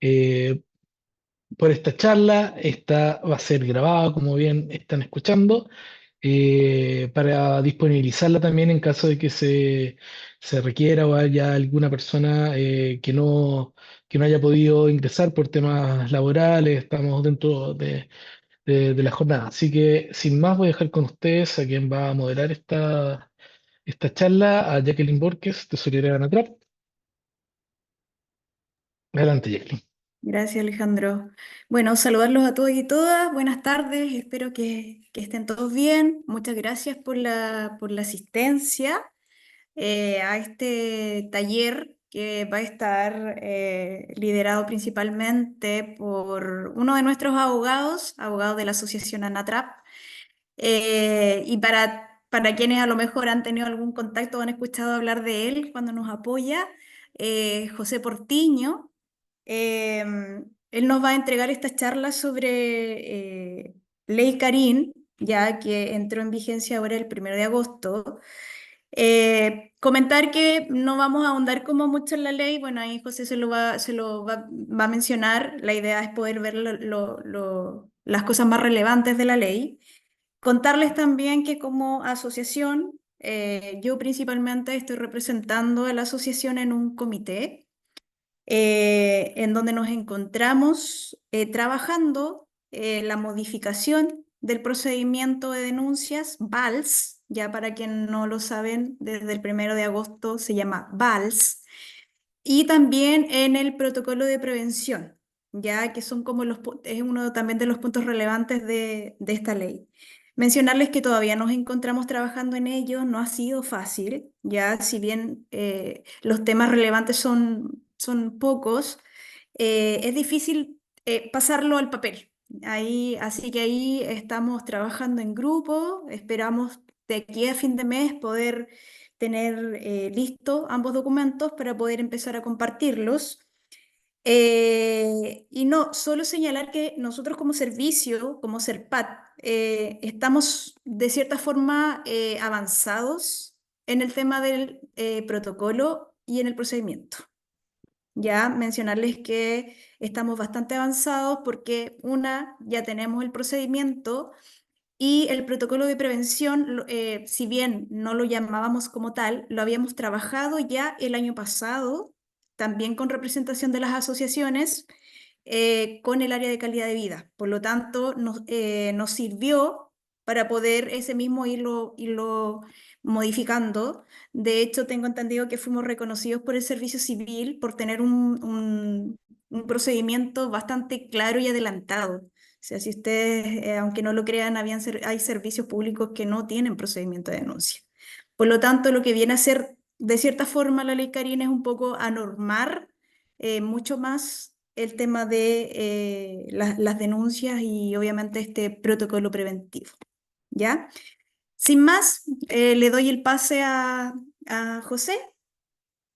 eh, por esta charla. Esta va a ser grabada, como bien están escuchando, para disponibilizarla también en caso de que se requiera o haya alguna persona que no haya podido ingresar por temas laborales. Estamos dentro de la jornada. Así que, sin más, voy a dejar con ustedes a quien va a moderar esta charla, a Jacqueline Borges, tesorera de ANATRAP. Adelante, Jacqueline. Gracias, Alejandro. Bueno, saludarlos a todos y todas. Buenas tardes. Espero que estén todos bien. Muchas gracias por la asistencia a este taller que va a estar liderado principalmente por uno de nuestros abogados, abogado de la Asociación ANATRAP. Y para quienes a lo mejor han tenido algún contacto o han escuchado hablar de él cuando nos apoya, José Portiño. Él nos va a entregar esta charla sobre Ley Carín, ya que entró en vigencia ahora el 1 de agosto. Comentar que no vamos a ahondar como mucho en la ley. Bueno, ahí José va a mencionar. La idea es poder ver las cosas más relevantes de la ley. Contarles también que como asociación, yo principalmente estoy representando a la asociación en un comité en donde nos encontramos trabajando la modificación del procedimiento de denuncias, VALS. Ya para quien no lo saben, desde el 1 de agosto se llama VALS, y también en el protocolo de prevención, ya que son como es uno también de los puntos relevantes de esta ley. Mencionarles que todavía nos encontramos trabajando en ello. No ha sido fácil, ya si bien los temas relevantes son pocos, es difícil pasarlo al papel. Así que ahí estamos trabajando en grupo. Esperamos de aquí a fin de mes poder tener listos ambos documentos para poder empezar a compartirlos. Y no, solo señalar que nosotros como servicio, como SERPAT, estamos de cierta forma avanzados en el tema del protocolo y en el procedimiento. Ya mencionarles que estamos bastante avanzados porque ya tenemos el procedimiento y el protocolo de prevención. Si bien no lo llamábamos como tal, lo habíamos trabajado ya el año pasado, también con representación de las asociaciones, con el área de calidad de vida. Por lo tanto, nos sirvió para poder ese mismo irlo modificando. De hecho, tengo entendido que fuimos reconocidos por el Servicio Civil por tener un procedimiento bastante claro y adelantado. O sea, si ustedes, aunque no lo crean, hay servicios públicos que no tienen procedimiento de denuncia. Por lo tanto, lo que viene a ser, de cierta forma, la ley Carín es un poco anormar mucho más el tema de las denuncias y obviamente este protocolo preventivo. ¿Ya? Sin más, le doy el pase a José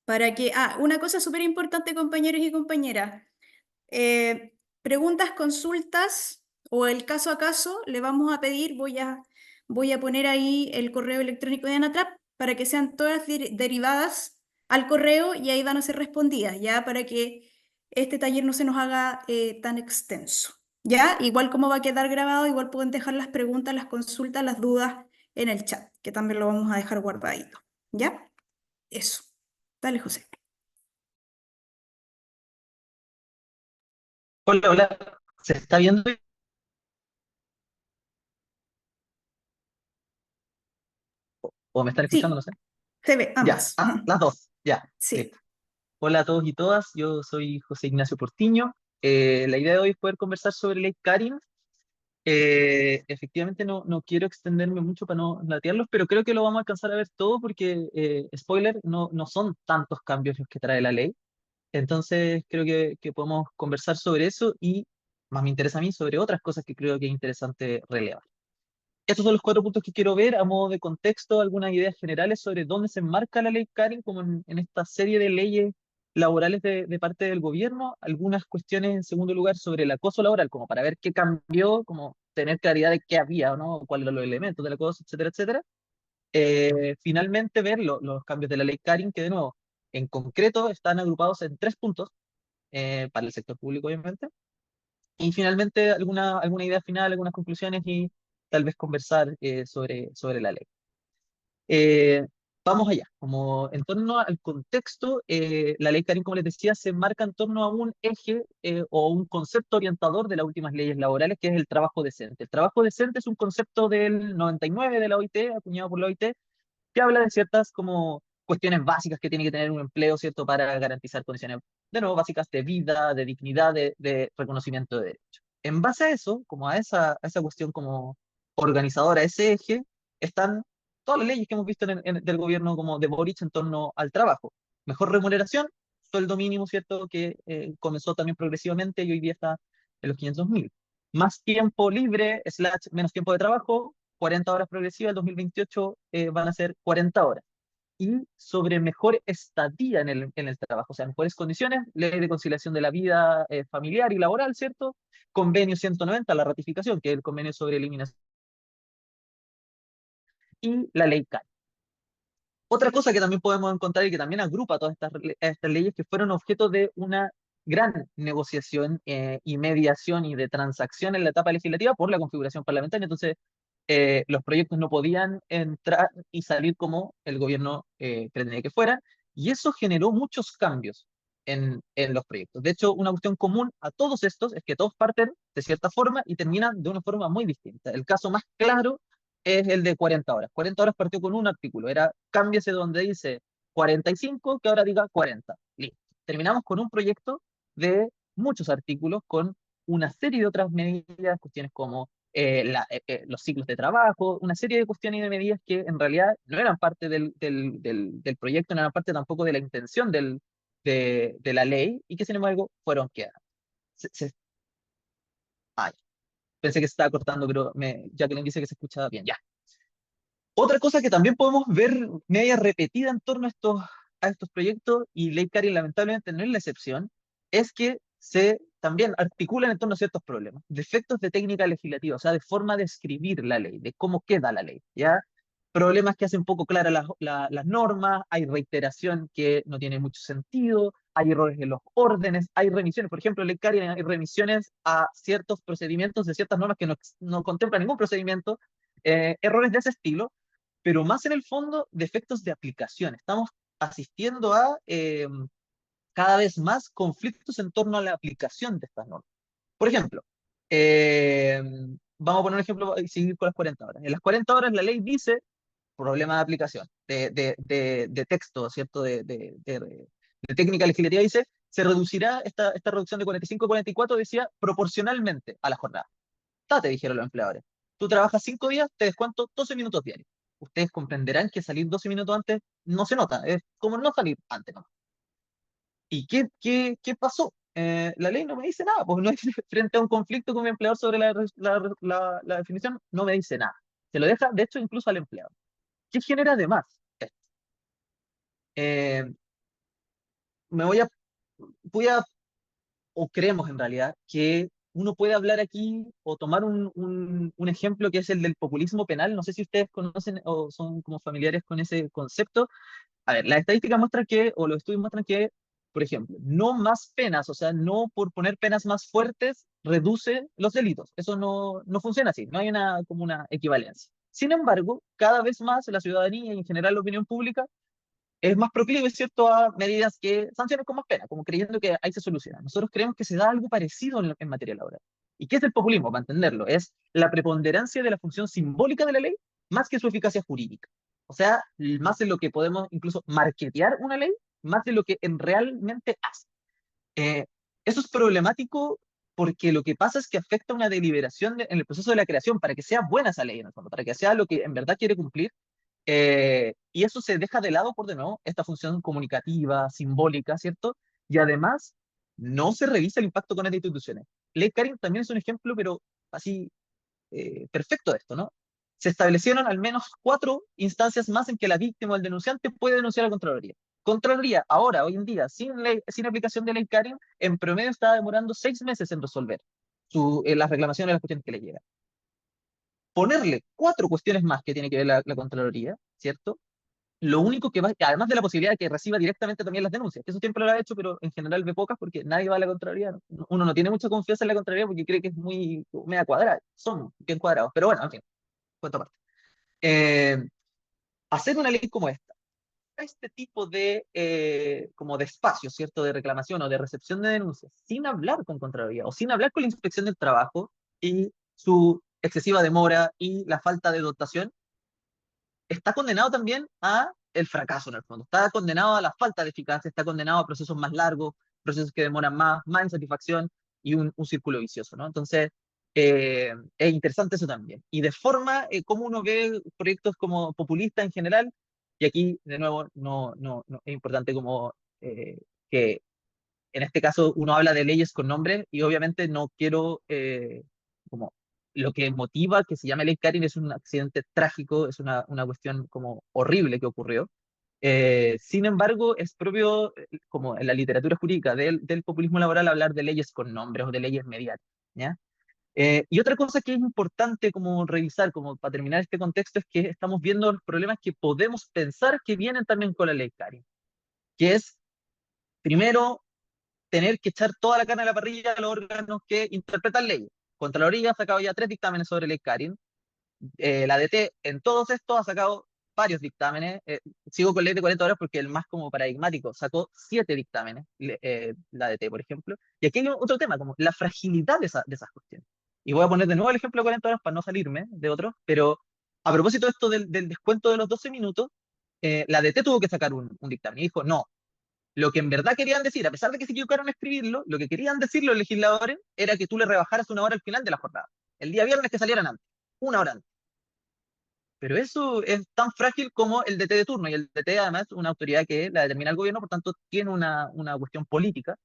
para que... una cosa súper importante, compañeros y compañeras. Preguntas, consultas o el caso a caso, le vamos a pedir, voy a poner ahí el correo electrónico de Anatrap para que sean todas derivadas al correo y ahí van a ser respondidas, ya para que este taller no se nos haga tan extenso. Ya, igual como va a quedar grabado, igual pueden dejar las preguntas, las consultas, las dudas en el chat, que también lo vamos a dejar guardadito. ¿Ya? Eso. Dale, José. Hola, hola. ¿Se está viendo o me están escuchando? No Sí, sé. se ve Ya, ambas. Ajá. las dos, ya, Sí. listo. Hola a todos y todas, yo soy José Ignacio Portiño. La idea de hoy es poder conversar sobre Ley Karin. Efectivamente no quiero extenderme mucho para no latearlos, pero creo que lo vamos a alcanzar a ver todo porque, spoiler, no son tantos cambios los que trae la ley. Entonces creo que podemos conversar sobre eso y, más me interesa a mí, sobre otras cosas que creo que es interesante relevar. Estos son los cuatro puntos que quiero ver a modo de contexto, algunas ideas generales sobre dónde se enmarca la ley Karin, como en esta serie de leyes laborales de parte del gobierno, algunas cuestiones en segundo lugar sobre el acoso laboral, como para ver qué cambió, como tener claridad de qué había, ¿no? Cuáles eran los elementos del acoso, etcétera, etcétera. Finalmente ver los cambios de la ley Karin, que de nuevo, en concreto están agrupados en tres puntos. para el sector público, obviamente. Y finalmente, alguna idea final, algunas conclusiones y tal vez conversar sobre la ley. Eh, Vamos allá. Como en torno al contexto, la ley Karim, como les decía, se marca en torno a un eje o un concepto orientador de las últimas leyes laborales, que es el trabajo decente. El trabajo decente es un concepto del 99 de la OIT, acuñado por la OIT, que habla de ciertas como cuestiones básicas que tiene que tener un empleo, ¿cierto?, para garantizar condiciones, de nuevo, básicas de vida, de dignidad, de reconocimiento de derechos. En base a eso, como a esa cuestión como organizadora, a ese eje, están todas las leyes que hemos visto del gobierno como de Boric en torno al trabajo. Mejor remuneración, sueldo mínimo, ¿cierto?, que comenzó también progresivamente y hoy día está en los 500.000. Más tiempo libre, slash, menos tiempo de trabajo, 40 horas progresivas, el 2028 van a ser 40 horas. Y sobre mejor estadía en el trabajo, o sea, mejores condiciones, ley de conciliación de la vida familiar y laboral, ¿cierto? Convenio 190, la ratificación, que es el convenio sobre eliminación, y la ley CAI. Otra cosa que también podemos encontrar y que también agrupa todas estas leyes que fueron objeto de una gran negociación y mediación y de transacción en la etapa legislativa por la configuración parlamentaria. Entonces, los proyectos no podían entrar y salir como el gobierno pretendía que fueran, y eso generó muchos cambios en los proyectos. De hecho, una cuestión común a todos estos es que todos parten de cierta forma y terminan de una forma muy distinta. El caso más claro es el de 40 horas. 40 horas partió con un artículo, era cámbiase donde dice 45, que ahora diga 40. Listo. Terminamos con un proyecto de muchos artículos con una serie de otras medidas, cuestiones como los ciclos de trabajo, una serie de cuestiones y de medidas que en realidad no eran parte del proyecto, no eran parte tampoco de la intención de la ley y que sin embargo fueron quedadas. Ay, pensé que se estaba cortando, pero Jacqueline dice que se escuchaba bien. Ya. Otra cosa que también podemos ver media repetida en torno a estos proyectos, y Ley Cari lamentablemente no es la excepción, es que se también articulan en torno a ciertos problemas, defectos de técnica legislativa, o sea, de forma de escribir la ley, de cómo queda la ley, ¿ya? Problemas que hacen poco claras las normas, hay reiteración que no tiene mucho sentido, hay errores en los órdenes, hay remisiones, por ejemplo, en Ley Cari hay remisiones a ciertos procedimientos de ciertas normas que no contemplan ningún procedimiento, errores de ese estilo, pero más en el fondo de efectos de aplicación. Estamos asistiendo a cada vez más conflictos en torno a la aplicación de estas normas. Por ejemplo, eh, vamos a poner un ejemplo y seguir con las 40 horas. En las 40 horas la ley dice problema de aplicación, de texto, ¿cierto? De técnica legislativa dice, se reducirá esta reducción de 45 a 44, decía, proporcionalmente a la jornada. Te dijeron los empleadores. Tú trabajas 5 días, te descuento 12 minutos diarios. Ustedes comprenderán que salir 12 minutos antes no se nota, es como no salir antes, ¿no? ¿Y qué pasó? La ley no me dice nada, pues no es frente a un conflicto con mi empleador sobre la definición, no me dice nada. Se lo deja, de hecho, incluso al empleado. ¿Qué genera además esto? Eh, me voy a o creemos en realidad que uno puede hablar aquí o tomar un ejemplo que es el del populismo penal. No sé si ustedes conocen o son como familiares con ese concepto. A ver, las estadísticas muestran que, o los estudios muestran que, por ejemplo, no más penas, o sea, no por poner penas más fuertes, reduce los delitos. Eso no funciona así, no hay como una equivalencia. Sin embargo, cada vez más la ciudadanía y en general la opinión pública es más proclive, ¿cierto?, a medidas que sanciones con más pena, como creyendo que ahí se soluciona. Nosotros creemos que se da algo parecido en materia laboral. ¿Y qué es el populismo? Para entenderlo, es la preponderancia de la función simbólica de la ley más que su eficacia jurídica. O sea, más de lo que podemos incluso marketear una ley, más de lo que realmente hace. Eh, Eso es problemático porque lo que pasa es que afecta una deliberación en el proceso de la creación para que sea buena esa ley, en el fondo, para que sea lo que en verdad quiere cumplir, y eso se deja de lado por de nuevo esta función comunicativa, simbólica, ¿cierto? Y además no se revisa el impacto con las instituciones. Ley Karim también es un ejemplo, pero así perfecto de esto, ¿no? Se establecieron al menos 4 instancias más en que la víctima o el denunciante puede denunciar a la Contraloría. Contraloría, ahora, hoy en día, sin aplicación de Ley Karim, en promedio está demorando 6 meses en resolver las reclamaciones y las cuestiones que le llegan. Ponerle 4 cuestiones más que tiene que ver la Contraloría, ¿cierto? Lo único que va, además de la posibilidad de que reciba directamente también las denuncias, que eso siempre lo ha hecho, pero en general ve pocas porque nadie va a la Contraloría. Uno no tiene mucha confianza en la Contraloría porque cree que es muy media cuadrada. Son bien cuadrados, pero bueno, en fin, cuento aparte. Eh, hacer una ley como esta, este tipo de, como de espacio, ¿cierto? De reclamación o de recepción de denuncias, sin hablar con Contraloría o sin hablar con la Inspección del Trabajo y su excesiva demora y la falta de dotación, está condenado también a el fracaso en el fondo, está condenado a la falta de eficacia, está condenado a procesos más largos, procesos que demoran más insatisfacción y un círculo vicioso, ¿no? Entonces, es interesante eso también. Y de forma, como uno ve proyectos como populistas en general, y aquí, de nuevo, no es importante como que en este caso uno habla de leyes con nombre y obviamente no quiero como lo que motiva que se llame ley Karin es un accidente trágico, es una cuestión como horrible que ocurrió. Sin embargo, es propio, como en la literatura jurídica del populismo laboral, hablar de leyes con nombres o de leyes mediáticas, ¿ya? Y otra cosa que es importante como revisar, como para terminar este contexto, es que estamos viendo los problemas que podemos pensar que vienen también con la ley Karin, que es, primero, tener que echar toda la carne a la parrilla a los órganos que interpretan leyes. Contraloría ha sacado ya 3 dictámenes sobre ley Karin. La DT en todos estos ha sacado varios dictámenes. Sigo con ley de 40 horas porque el más como paradigmático sacó 7 dictámenes, la DT, por ejemplo. Y aquí hay otro tema, como la fragilidad de esas cuestiones. Y voy a poner de nuevo el ejemplo de 40 horas para no salirme de otros, pero a propósito de esto del descuento de los 12 minutos, la DT tuvo que sacar un dictamen y dijo, no, lo que en verdad querían decir, a pesar de que se equivocaron en escribirlo, lo que querían decir los legisladores era que tú le rebajaras 1 hora al final de la jornada. El día viernes que salieran antes, 1 hora antes. Pero eso es tan frágil como el DT de turno, y el DT además es una autoridad que la determina el gobierno, por tanto tiene una cuestión política,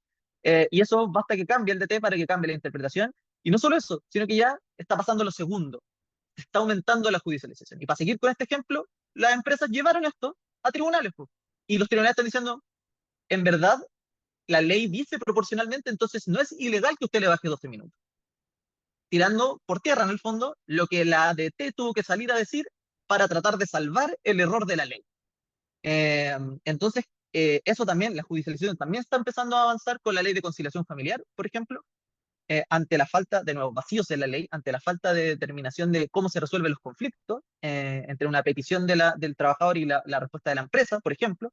y eso basta que cambie el DT para que cambie la interpretación, y no solo eso, sino que ya está pasando lo segundo, está aumentando la judicialización. Y para seguir con este ejemplo, las empresas llevaron esto a tribunales, pues, y los tribunales están diciendo, en verdad, la ley dice proporcionalmente, entonces no es ilegal que usted le baje 12 minutos. Tirando por tierra, en el fondo, lo que la ADT tuvo que salir a decir para tratar de salvar el error de la ley. Entonces, eso también, la judicialización también está empezando a avanzar con la ley de conciliación familiar, por ejemplo, ante la falta, de nuevo, vacíos en la ley, ante la falta de determinación de cómo se resuelven los conflictos entre una petición del trabajador y la respuesta de la empresa, por ejemplo,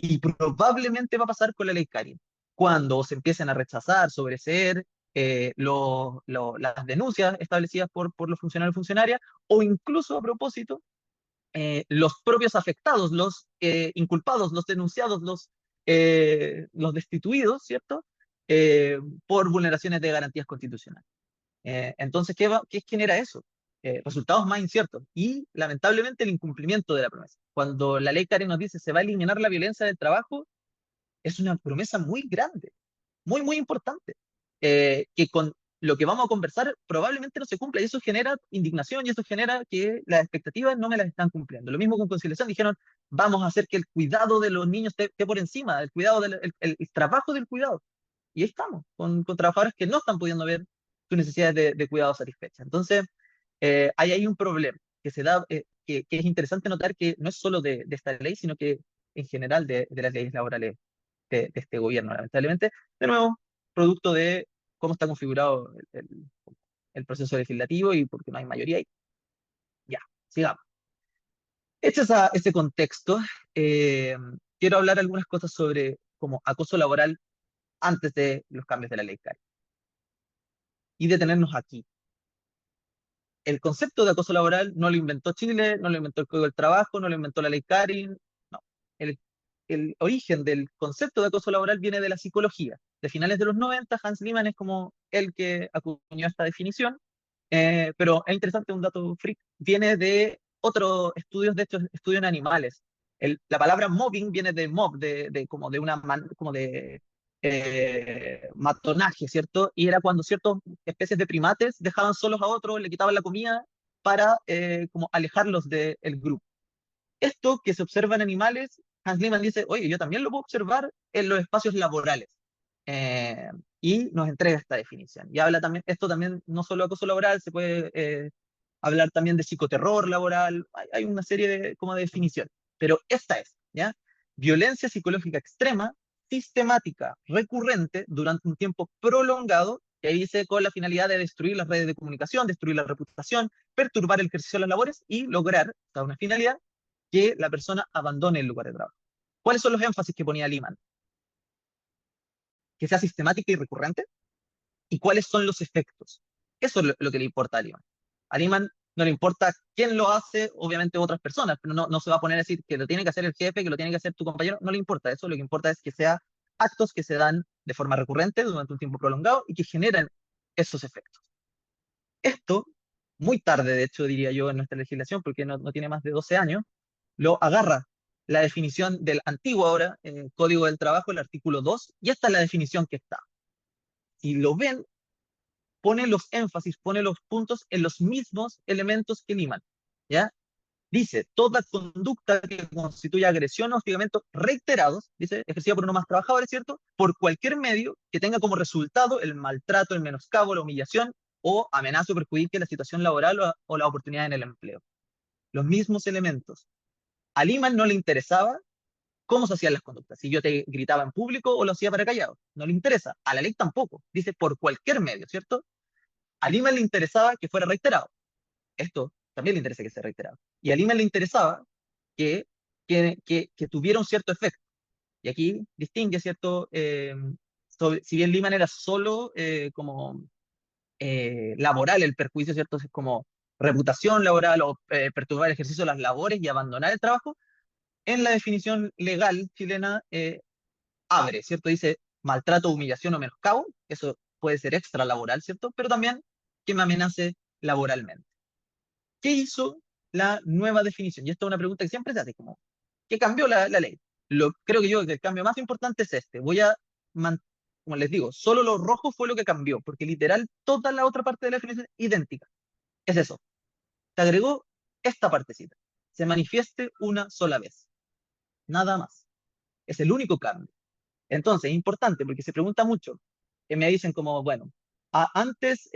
y probablemente va a pasar con la ley Karin. Cuando se empiecen a rechazar, sobreseer las denuncias establecidas por los funcionarios y funcionarias, o incluso a propósito, los propios afectados, los inculpados, los denunciados, los destituidos, ¿cierto? Por vulneraciones de garantías constitucionales. Entonces, ¿qué genera eso? Resultados más inciertos y, lamentablemente, el incumplimiento de la promesa. Cuando la ley Karen nos dice se va a eliminar la violencia del trabajo, es una promesa muy grande, muy importante, que con lo que vamos a conversar probablemente no se cumpla y eso genera indignación y eso genera que las expectativas no me las están cumpliendo. Lo mismo con conciliación, dijeron, vamos a hacer que el cuidado de los niños esté por encima, el cuidado el trabajo del cuidado. Y ahí estamos, con trabajadores que no están pudiendo ver sus necesidades de cuidado satisfechas. Entonces, hay ahí un problema que se da, que es interesante notar que no es solo de esta ley, sino que en general de las leyes laborales de este gobierno, lamentablemente. De nuevo, producto de cómo está configurado el proceso legislativo y porque no hay mayoría ahí. Ya, sigamos. Hecho ese contexto, eh, quiero hablar algunas cosas sobre como acoso laboral antes de los cambios de la ley CARI y detenernos aquí. El concepto de acoso laboral no lo inventó Chile, no lo inventó el Código del Trabajo, no lo inventó la ley CARI, no. El origen del concepto de acoso laboral viene de la psicología. De finales de los 90, Hans Liemann es como el que acuñó esta definición, pero es interesante, un dato freak, viene de otros estudios, de hecho, estudios en animales. La palabra mobbing viene de mob, como de como de matonaje, ¿cierto? Y era cuando ciertas especies de primates dejaban solos a otros, le quitaban la comida para como alejarlos del grupo. Esto que se observa en animales, Hans Liemann dice, oye, yo también lo puedo observar en los espacios laborales. Eh, y nos entrega esta definición. Y habla también, esto también, no solo acoso laboral, se puede hablar también de psicoterror laboral, hay una serie como de definiciones. pero esta es, ¿ya? Violencia psicológica extrema, sistemática, recurrente, durante un tiempo prolongado, que ahí dice con la finalidad de destruir las redes de comunicación, destruir la reputación, perturbar el ejercicio de las labores y lograr, con una finalidad, que la persona abandone el lugar de trabajo. ¿Cuáles son los énfasis que ponía Liman? Que sea sistemática y recurrente, y cuáles son los efectos. Eso es lo que le importa a Liman. A Liman no le importa quién lo hace, obviamente otras personas, pero no se va a poner a decir que lo tiene que hacer el jefe, que lo tiene que hacer tu compañero, no le importa eso, lo que importa es que sea actos que se dan de forma recurrente durante un tiempo prolongado y que generan esos efectos. Esto, muy tarde, de hecho, diría yo, en nuestra legislación, porque no tiene más de 12 años, lo agarra la definición del antiguo ahora Código del Trabajo, el artículo 2, y esta es la definición que está. Si lo ven, pone los énfasis, pone los puntos en los mismos elementos que Liman, ¿ya? Dice, toda conducta que constituya agresión o hostigamiento reiterados, dice, ejercida por uno más trabajadores, ¿cierto? Por cualquier medio que tenga como resultado el maltrato, el menoscabo, la humillación o amenaza o perjudique la situación laboral o la oportunidad en el empleo. Los mismos elementos. A Liman no le interesaba cómo se hacían las conductas, si yo te gritaba en público o lo hacía para callado. No le interesa. A la ley tampoco. Dice por cualquier medio, ¿cierto? A Lima le interesaba que fuera reiterado. Esto también le interesa que sea reiterado. Y a Lima le interesaba que, que tuviera un cierto efecto. Y aquí distingue, ¿cierto? Si bien Lima era solo como laboral el perjuicio, ¿cierto? Es como reputación laboral o perturbar el ejercicio de las labores y abandonar el trabajo, en la definición legal chilena abre, ¿cierto? Dice maltrato, humillación o menoscabo, eso puede ser extra laboral, ¿cierto? Pero también que me amenace laboralmente. ¿Qué hizo la nueva definición? Y esta es una pregunta que siempre se hace, como, ¿qué cambió la ley? Creo que yo que el cambio más importante es este. Como les digo, solo lo rojo fue lo que cambió, porque literal toda la otra parte de la definición es idéntica. Es eso. Se agregó esta partecita. Se manifieste una sola vez. Nada más. Es el único cambio. Entonces, es importante porque se pregunta mucho, que me dicen como, bueno, antes,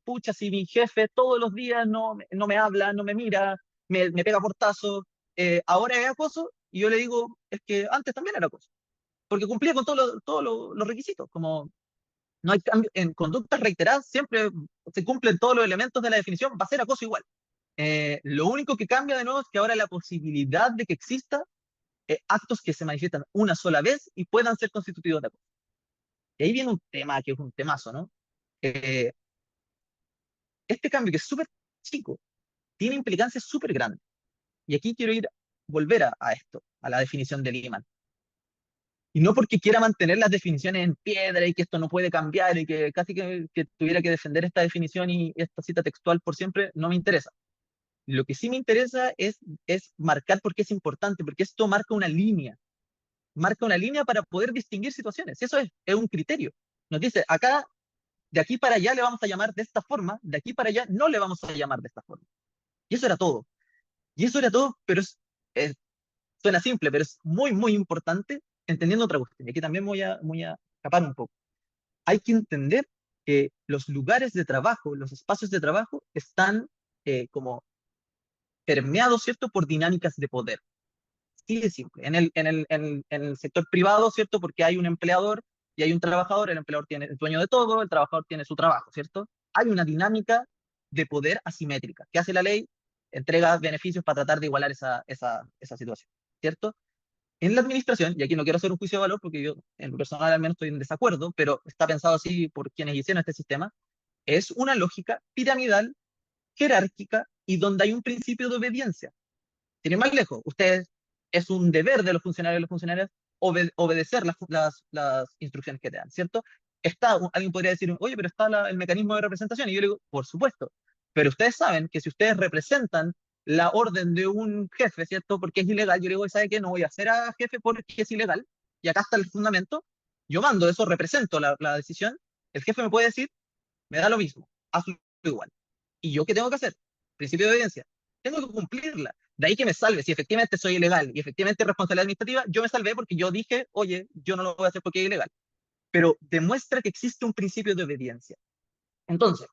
pucha, si mi jefe todos los días no me habla, no me mira, me pega portazo, ahora es acoso, y yo le digo, es que antes también era acoso, porque cumplía con todos los requisitos, como no hay cambio, en conductas reiteradas siempre se cumplen todos los elementos de la definición, va a ser acoso igual. Lo único que cambia de nuevo es que ahora la posibilidad de que exista actos que se manifiestan una sola vez y puedan ser constitutivos de acoso. Y ahí viene un tema que es un temazo, ¿no? Eh, este cambio que es súper chico tiene implicancias súper grandes. Y aquí quiero volver a esto, a la definición de Liman. Y no porque quiera mantener las definiciones en piedra y que esto no puede cambiar y que casi que tuviera que defender esta definición y esta cita textual por siempre, no me interesa. Lo que sí me interesa es marcar por qué es importante, porque esto marca una línea para poder distinguir situaciones. Eso es un criterio. Nos dice, acá, de aquí para allá le vamos a llamar de esta forma, de aquí para allá no le vamos a llamar de esta forma. Y eso era todo. Y eso era todo, pero suena simple, pero es muy, muy importante entendiendo otra cuestión. Y aquí también voy a escapar un poco. Hay que entender que los lugares de trabajo, los espacios de trabajo, están como permeados, ¿cierto?, por dinámicas de poder. Sí, es simple. En el sector privado, ¿cierto? Porque hay un empleador y hay un trabajador, el empleador tiene el dueño de todo, el trabajador tiene su trabajo, ¿cierto? Hay una dinámica de poder asimétrica. ¿Qué hace la ley? Entrega beneficios para tratar de igualar esa situación, ¿cierto? En la administración, y aquí no quiero hacer un juicio de valor porque yo en lo personal al menos estoy en desacuerdo, pero está pensado así por quienes hicieron este sistema, es una lógica piramidal, jerárquica y donde hay un principio de obediencia. Tiene más lejos, ustedes es un deber de los funcionarios y las funcionarias obedecer las instrucciones que te dan, ¿cierto? Alguien podría decir, oye, pero está el mecanismo de representación, y yo le digo, por supuesto, pero ustedes saben que si ustedes representan la orden de un jefe, ¿cierto? Porque es ilegal, yo le digo, ¿sabe qué? No voy a hacer a jefe porque es ilegal, y acá está el fundamento, yo mando eso, represento la decisión, el jefe me puede decir, me da lo mismo, hazlo igual. ¿Y yo qué tengo que hacer? Principio de obediencia. Tengo que cumplirla. De ahí que me salve. Si efectivamente soy ilegal y efectivamente es responsabilidad administrativa, yo me salvé porque yo dije, oye, yo no lo voy a hacer porque es ilegal. Pero demuestra que existe un principio de obediencia. Entonces,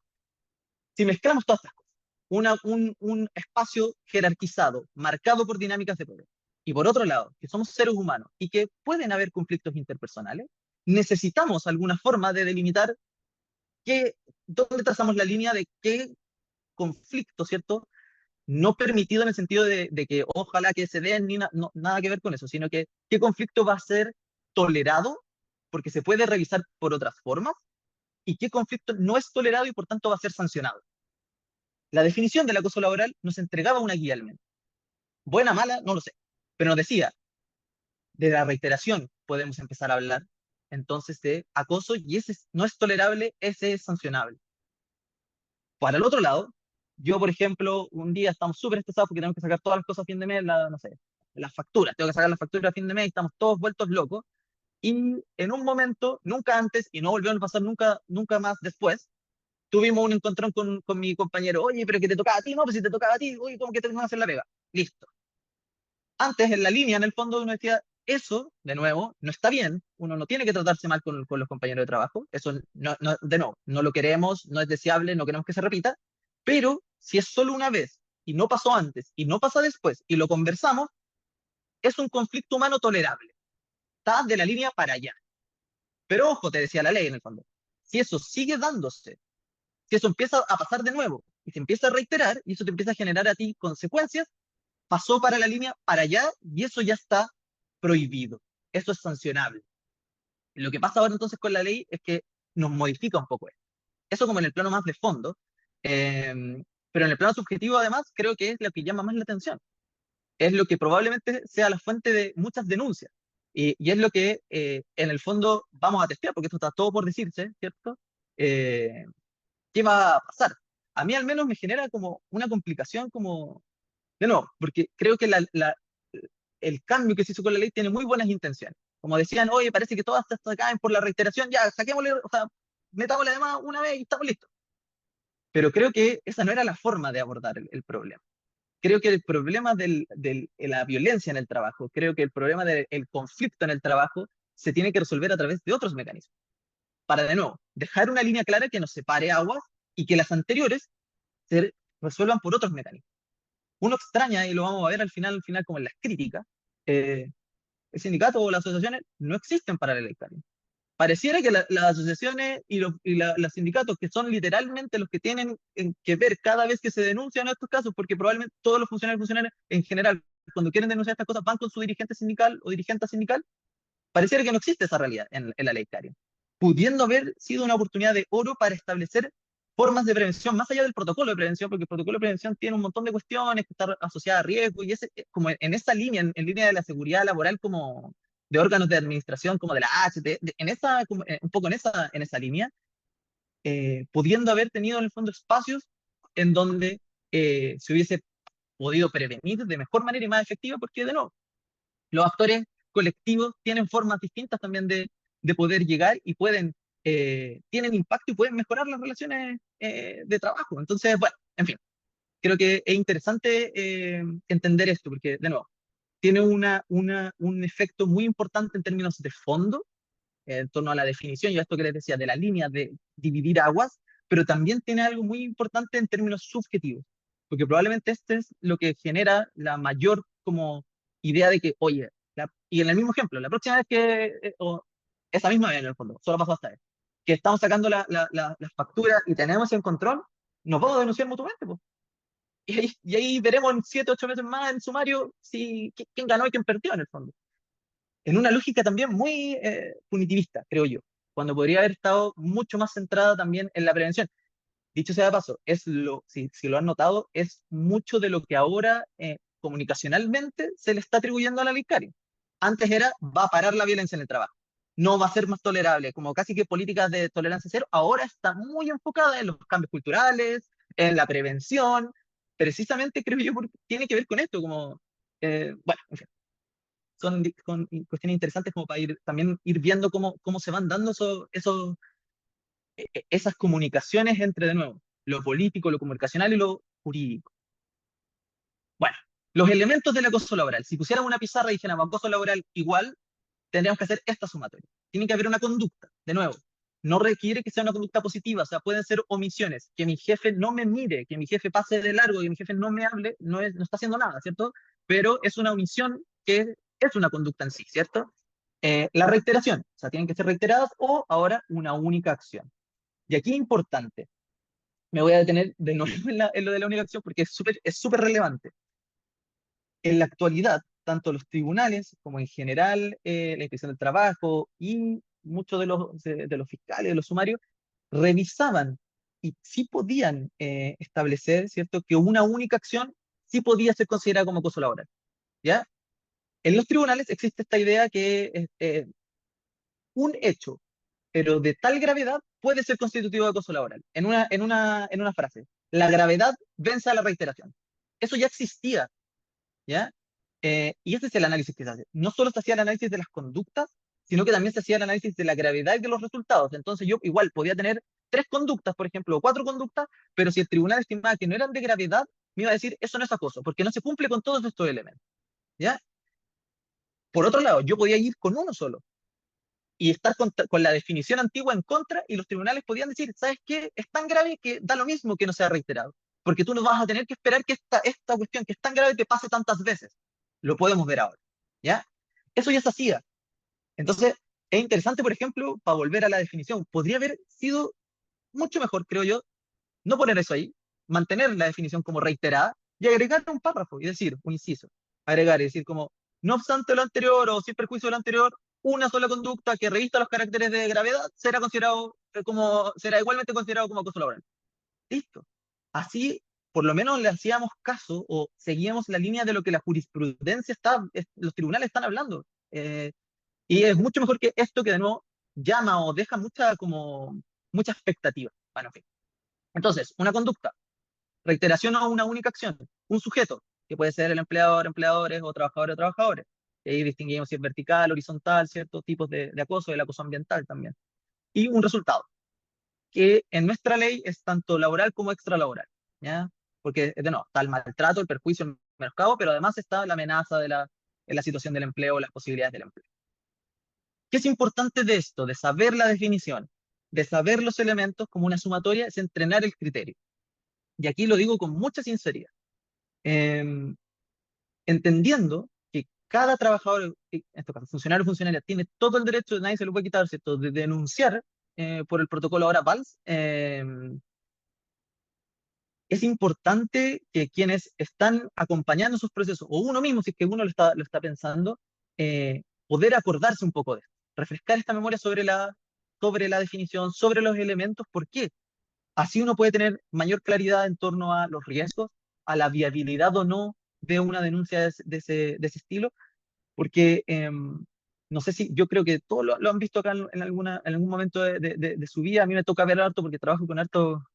si mezclamos todas estas cosas, un espacio jerarquizado, marcado por dinámicas de poder, y por otro lado, que somos seres humanos y que pueden haber conflictos interpersonales, necesitamos alguna forma de delimitar dónde trazamos la línea de qué conflicto, ¿cierto? No permitido en el sentido de que ojalá que se den ni nada que ver con eso, sino que qué conflicto va a ser tolerado porque se puede revisar por otras formas y qué conflicto no es tolerado y por tanto va a ser sancionado. La definición del acoso laboral nos entregaba una guía al menos. Buena, mala, no lo sé, pero nos decía, de la reiteración podemos empezar a hablar entonces de acoso y ese no es tolerable, ese es sancionable. Para el otro lado, yo, por ejemplo, un día estamos súper estresados porque tenemos que sacar todas las cosas a fin de mes, no sé, las facturas, tengo que sacar las facturas a fin de mes y estamos todos vueltos locos. Y en un momento, nunca antes, y no volvió a pasar nunca más después, tuvimos un encontrón con mi compañero. Oye, pero que te tocaba a ti, no, pues si te tocaba a ti, oye, ¿cómo que te van a hacer la pega? Listo. Antes, en la línea, en el fondo, uno decía, eso, de nuevo, no está bien, uno no tiene que tratarse mal con los compañeros de trabajo, eso, de nuevo, no lo queremos, no es deseable, no queremos que se repita, pero si es solo una vez, y no pasó antes, y no pasa después, y lo conversamos, es un conflicto humano tolerable, está de la línea para allá. Pero ojo, te decía la ley en el fondo, si eso sigue dándose, si eso empieza a pasar de nuevo, y se empieza a reiterar, y eso te empieza a generar a ti consecuencias, pasó para la línea para allá y eso ya está prohibido. Eso es sancionable. Lo que pasa ahora entonces con la ley es que nos modifica un poco esto. Eso como en el plano más de fondo, eh, pero en el plano subjetivo además creo que es lo que llama más la atención. Es lo que probablemente sea la fuente de muchas denuncias. Y es lo que en el fondo vamos a testear, porque esto está todo por decirse, ¿cierto? Eh, ¿Qué va a pasar? A mí al menos me genera como una complicación como de nuevo, porque creo que el cambio que se hizo con la ley tiene muy buenas intenciones. Como decían, oye, parece que todas se caen por la reiteración, ya, saquémosle, o sea, metámosle además una vez y estamos listos. Pero creo que esa no era la forma de abordar el problema. Creo que el problema de la violencia en el trabajo, creo que el problema del conflicto en el trabajo se tiene que resolver a través de otros mecanismos. Para, de nuevo, dejar una línea clara que nos separe aguas y que las anteriores se resuelvan por otros mecanismos. Uno extraña, y lo vamos a ver al final como en las críticas, el sindicato o las asociaciones no existen para la ley Karin. Pareciera que las asociaciones los sindicatos, que son literalmente los que tienen que ver cada vez que se denuncian estos casos, porque probablemente todos los funcionarios en general, cuando quieren denunciar estas cosas, van con su dirigente sindical o dirigente sindical, pareciera que no existe esa realidad en la ley Karin, pudiendo haber sido una oportunidad de oro para establecer formas de prevención, más allá del protocolo de prevención, porque el protocolo de prevención tiene un montón de cuestiones que están asociadas a riesgo, y como en esa línea, en línea de la seguridad laboral, como de órganos de administración, como de la HT, un poco en esa línea, pudiendo haber tenido en el fondo espacios en donde se hubiese podido prevenir de mejor manera y más efectiva, porque de nuevo, los actores colectivos tienen formas distintas también de poder llegar y tienen impacto y pueden mejorar las relaciones de trabajo. Entonces, bueno, en fin, creo que es interesante entender esto, porque, de nuevo, tiene un efecto muy importante en términos de fondo, en torno a la definición y a esto que les decía, de la línea de dividir aguas, pero también tiene algo muy importante en términos subjetivos, porque probablemente este es lo que genera la mayor como idea de que, oye, y en el mismo ejemplo, la próxima vez o esa misma vez en el fondo, solo pasó hasta vez, que estamos sacando las facturas y tenemos en control, nos vamos a denunciar mutuamente, pues. Y ahí veremos en 7, 8 meses más en sumario quién ganó y quién perdió en el fondo, en una lógica también muy punitivista, creo yo, cuando podría haber estado mucho más centrada también en la prevención. Dicho sea de paso, si lo han notado, es mucho de lo que ahora comunicacionalmente se le está atribuyendo a la ley Karin. Antes va a parar la violencia en el trabajo, no va a ser más tolerable, como casi que políticas de tolerancia cero, ahora está muy enfocada en los cambios culturales, en la prevención, precisamente creo yo, porque tiene que ver con esto, como, bueno, en fin, son cuestiones interesantes como para también ir viendo cómo se van dando esas comunicaciones entre, de nuevo, lo político, lo comunicacional y lo jurídico. Bueno, los elementos del acoso laboral. Si pusiéramos una pizarra y dijéramos acoso laboral igual, tendríamos que hacer esta sumatoria. Tiene que haber una conducta, de nuevo. No requiere que sea una conducta positiva, o sea, pueden ser omisiones, que mi jefe no me mire, que mi jefe pase de largo, que mi jefe no me hable, no está haciendo nada, ¿cierto? Pero es una omisión que es una conducta en sí, ¿cierto? La reiteración, o sea, tienen que ser reiteradas o ahora una única acción. Y aquí es importante, me voy a detener de nuevo en lo de la única acción porque es súper relevante. En la actualidad, tanto los tribunales como en general la inspección del trabajo y muchos de los fiscales, de los sumarios, revisaban y sí podían establecer, ¿cierto?, que una única acción sí podía ser considerada como acoso laboral, ¿ya? En los tribunales existe esta idea que un hecho, pero de tal gravedad, puede ser constitutivo de acoso laboral. En una frase, la gravedad vence a la reiteración. Eso ya existía, ¿ya? Y ese es el análisis que se hace. No solo se hacía el análisis de las conductas, sino que también se hacía el análisis de la gravedad y de los resultados. Entonces yo igual podía tener 3 conductas, por ejemplo, o 4 conductas, pero si el tribunal estimaba que no eran de gravedad, me iba a decir, eso no es acoso, porque no se cumple con todos estos elementos, ¿ya? Por otro lado, yo podía ir con uno solo y estar con la definición antigua en contra, y los tribunales podían decir, ¿sabes qué? Es tan grave que da lo mismo que no sea reiterado, porque tú no vas a tener que esperar que esta cuestión que es tan grave te pase tantas veces. Lo podemos ver ahora, ¿ya? Eso ya se hacía. Entonces, es interesante, por ejemplo, para volver a la definición, podría haber sido mucho mejor, creo yo, no poner eso ahí, mantener la definición como reiterada y agregar un párrafo y decir, un inciso, agregar y decir como, no obstante lo anterior o sin perjuicio de lo anterior, una sola conducta que revista los caracteres de gravedad será igualmente considerado como acoso laboral. Listo. Así, por lo menos le hacíamos caso o seguíamos la línea de lo que la jurisprudencia los tribunales están hablando. Y es mucho mejor que esto que de nuevo llama o deja mucha expectativa. Bueno, en fin. Entonces, una conducta, reiteración a una única acción, un sujeto, que puede ser el empleador, empleadores o trabajadores o trabajadores. Y ahí distinguimos si es vertical, horizontal, ciertos tipos de acoso, el acoso ambiental también. Y un resultado, que en nuestra ley es tanto laboral como extralaboral, ¿ya? Porque, de nuevo, está el maltrato, el perjuicio, el menoscabo, pero además está la amenaza en la situación del empleo, las posibilidades del empleo. ¿Qué es importante de esto? De saber la definición, de saber los elementos como una sumatoria, es entrenar el criterio. Y aquí lo digo con mucha sinceridad. Eh, Entendiendo que cada trabajador, en este caso, funcionario o funcionaria, tiene todo el derecho, nadie se lo puede quitar, ¿cierto?, de denunciar por el protocolo ahora VALS. Es importante que quienes están acompañando sus procesos, o uno mismo, si es que uno lo está pensando, poder acordarse un poco de esto, refrescar esta memoria sobre la definición, sobre los elementos. ¿Por qué? Así uno puede tener mayor claridad en torno a los riesgos, a la viabilidad o no de una denuncia de ese estilo, porque no sé si, yo creo que todos lo han visto acá en algún momento de su vida. A mí me toca ver harto porque trabajo con harto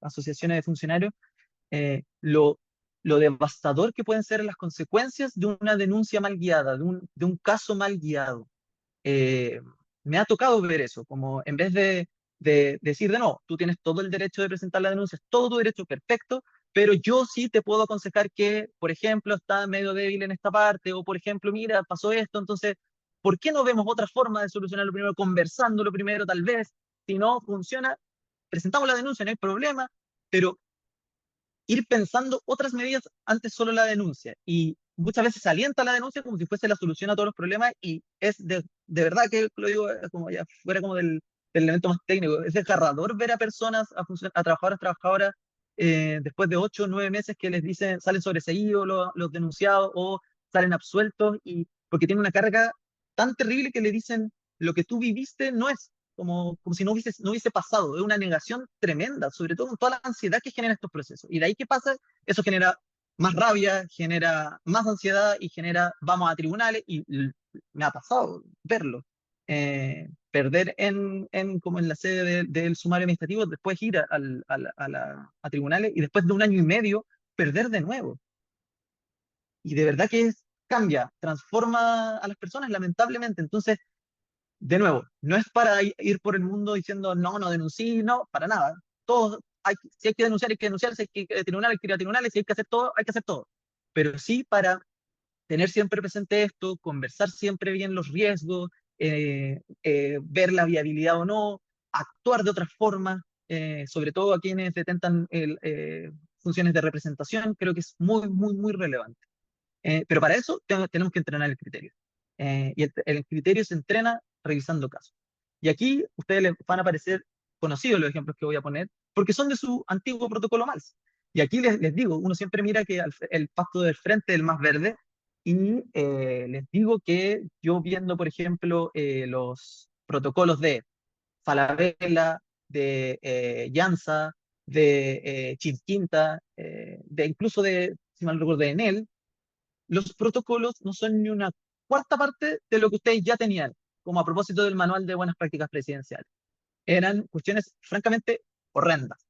asociaciones de funcionarios, lo devastador que pueden ser las consecuencias de una denuncia mal guiada, de un caso mal guiado. eh, Me ha tocado ver eso, como en vez de decir de no, tú tienes todo el derecho de presentar la denuncia, es todo tu derecho, perfecto, pero yo sí te puedo aconsejar que, por ejemplo, está medio débil en esta parte, o por ejemplo, mira, pasó esto, entonces, ¿por qué no vemos otra forma de solucionarlo primero, conversándolo primero, tal vez? Si no funciona, presentamos la denuncia, no hay problema, pero ir pensando otras medidas antes solo la denuncia. Y muchas veces se alienta la denuncia como si fuese la solución a todos los problemas, y es de verdad que lo digo como ya fuera como del elemento más técnico. Es desgarrador ver a personas, a trabajadoras, después de 8 o 9 meses que les dicen, salen sobreseídos los denunciados o salen absueltos, y porque tienen una carga tan terrible que le dicen, lo que tú viviste no es, como si no hubiese pasado. Es una negación tremenda, sobre todo con toda la ansiedad que generan estos procesos. Y de ahí, ¿qué pasa? Eso genera más rabia, genera más ansiedad y genera, vamos a tribunales, y me ha pasado verlo. Perder como en la sede del sumario administrativo, después ir a tribunales, y después de 1 año y medio perder de nuevo. Y de verdad que cambia, transforma a las personas, lamentablemente. Entonces, de nuevo, no es para ir por el mundo diciendo no, no denuncie, no, para nada. Si hay que denunciar, hay que denunciar, si hay que ir a tribunales, hay que ir a tribunales, si hay que hacer todo, hay que hacer todo. Pero sí para tener siempre presente esto, conversar siempre bien los riesgos, ver la viabilidad o no, actuar de otra forma, sobre todo a quienes detentan funciones de representación, creo que es muy, muy, muy relevante. Pero para eso tenemos que entrenar el criterio. Y el criterio se entrena revisando casos. Y aquí ustedes les van a parecer conocidos los ejemplos que voy a poner, porque son de su antiguo protocolo MALS. Y aquí les digo, uno siempre mira que el pasto del frente es el más verde, y les digo que yo viendo, por ejemplo, los protocolos de Falabella, de Janssa, de Chinquinta, de incluso de, si mal no recuerdo, de Enel, los protocolos no son ni una cuarta parte de lo que ustedes ya tenían, como a propósito del manual de buenas prácticas presidenciales. Eran cuestiones francamente horrendas.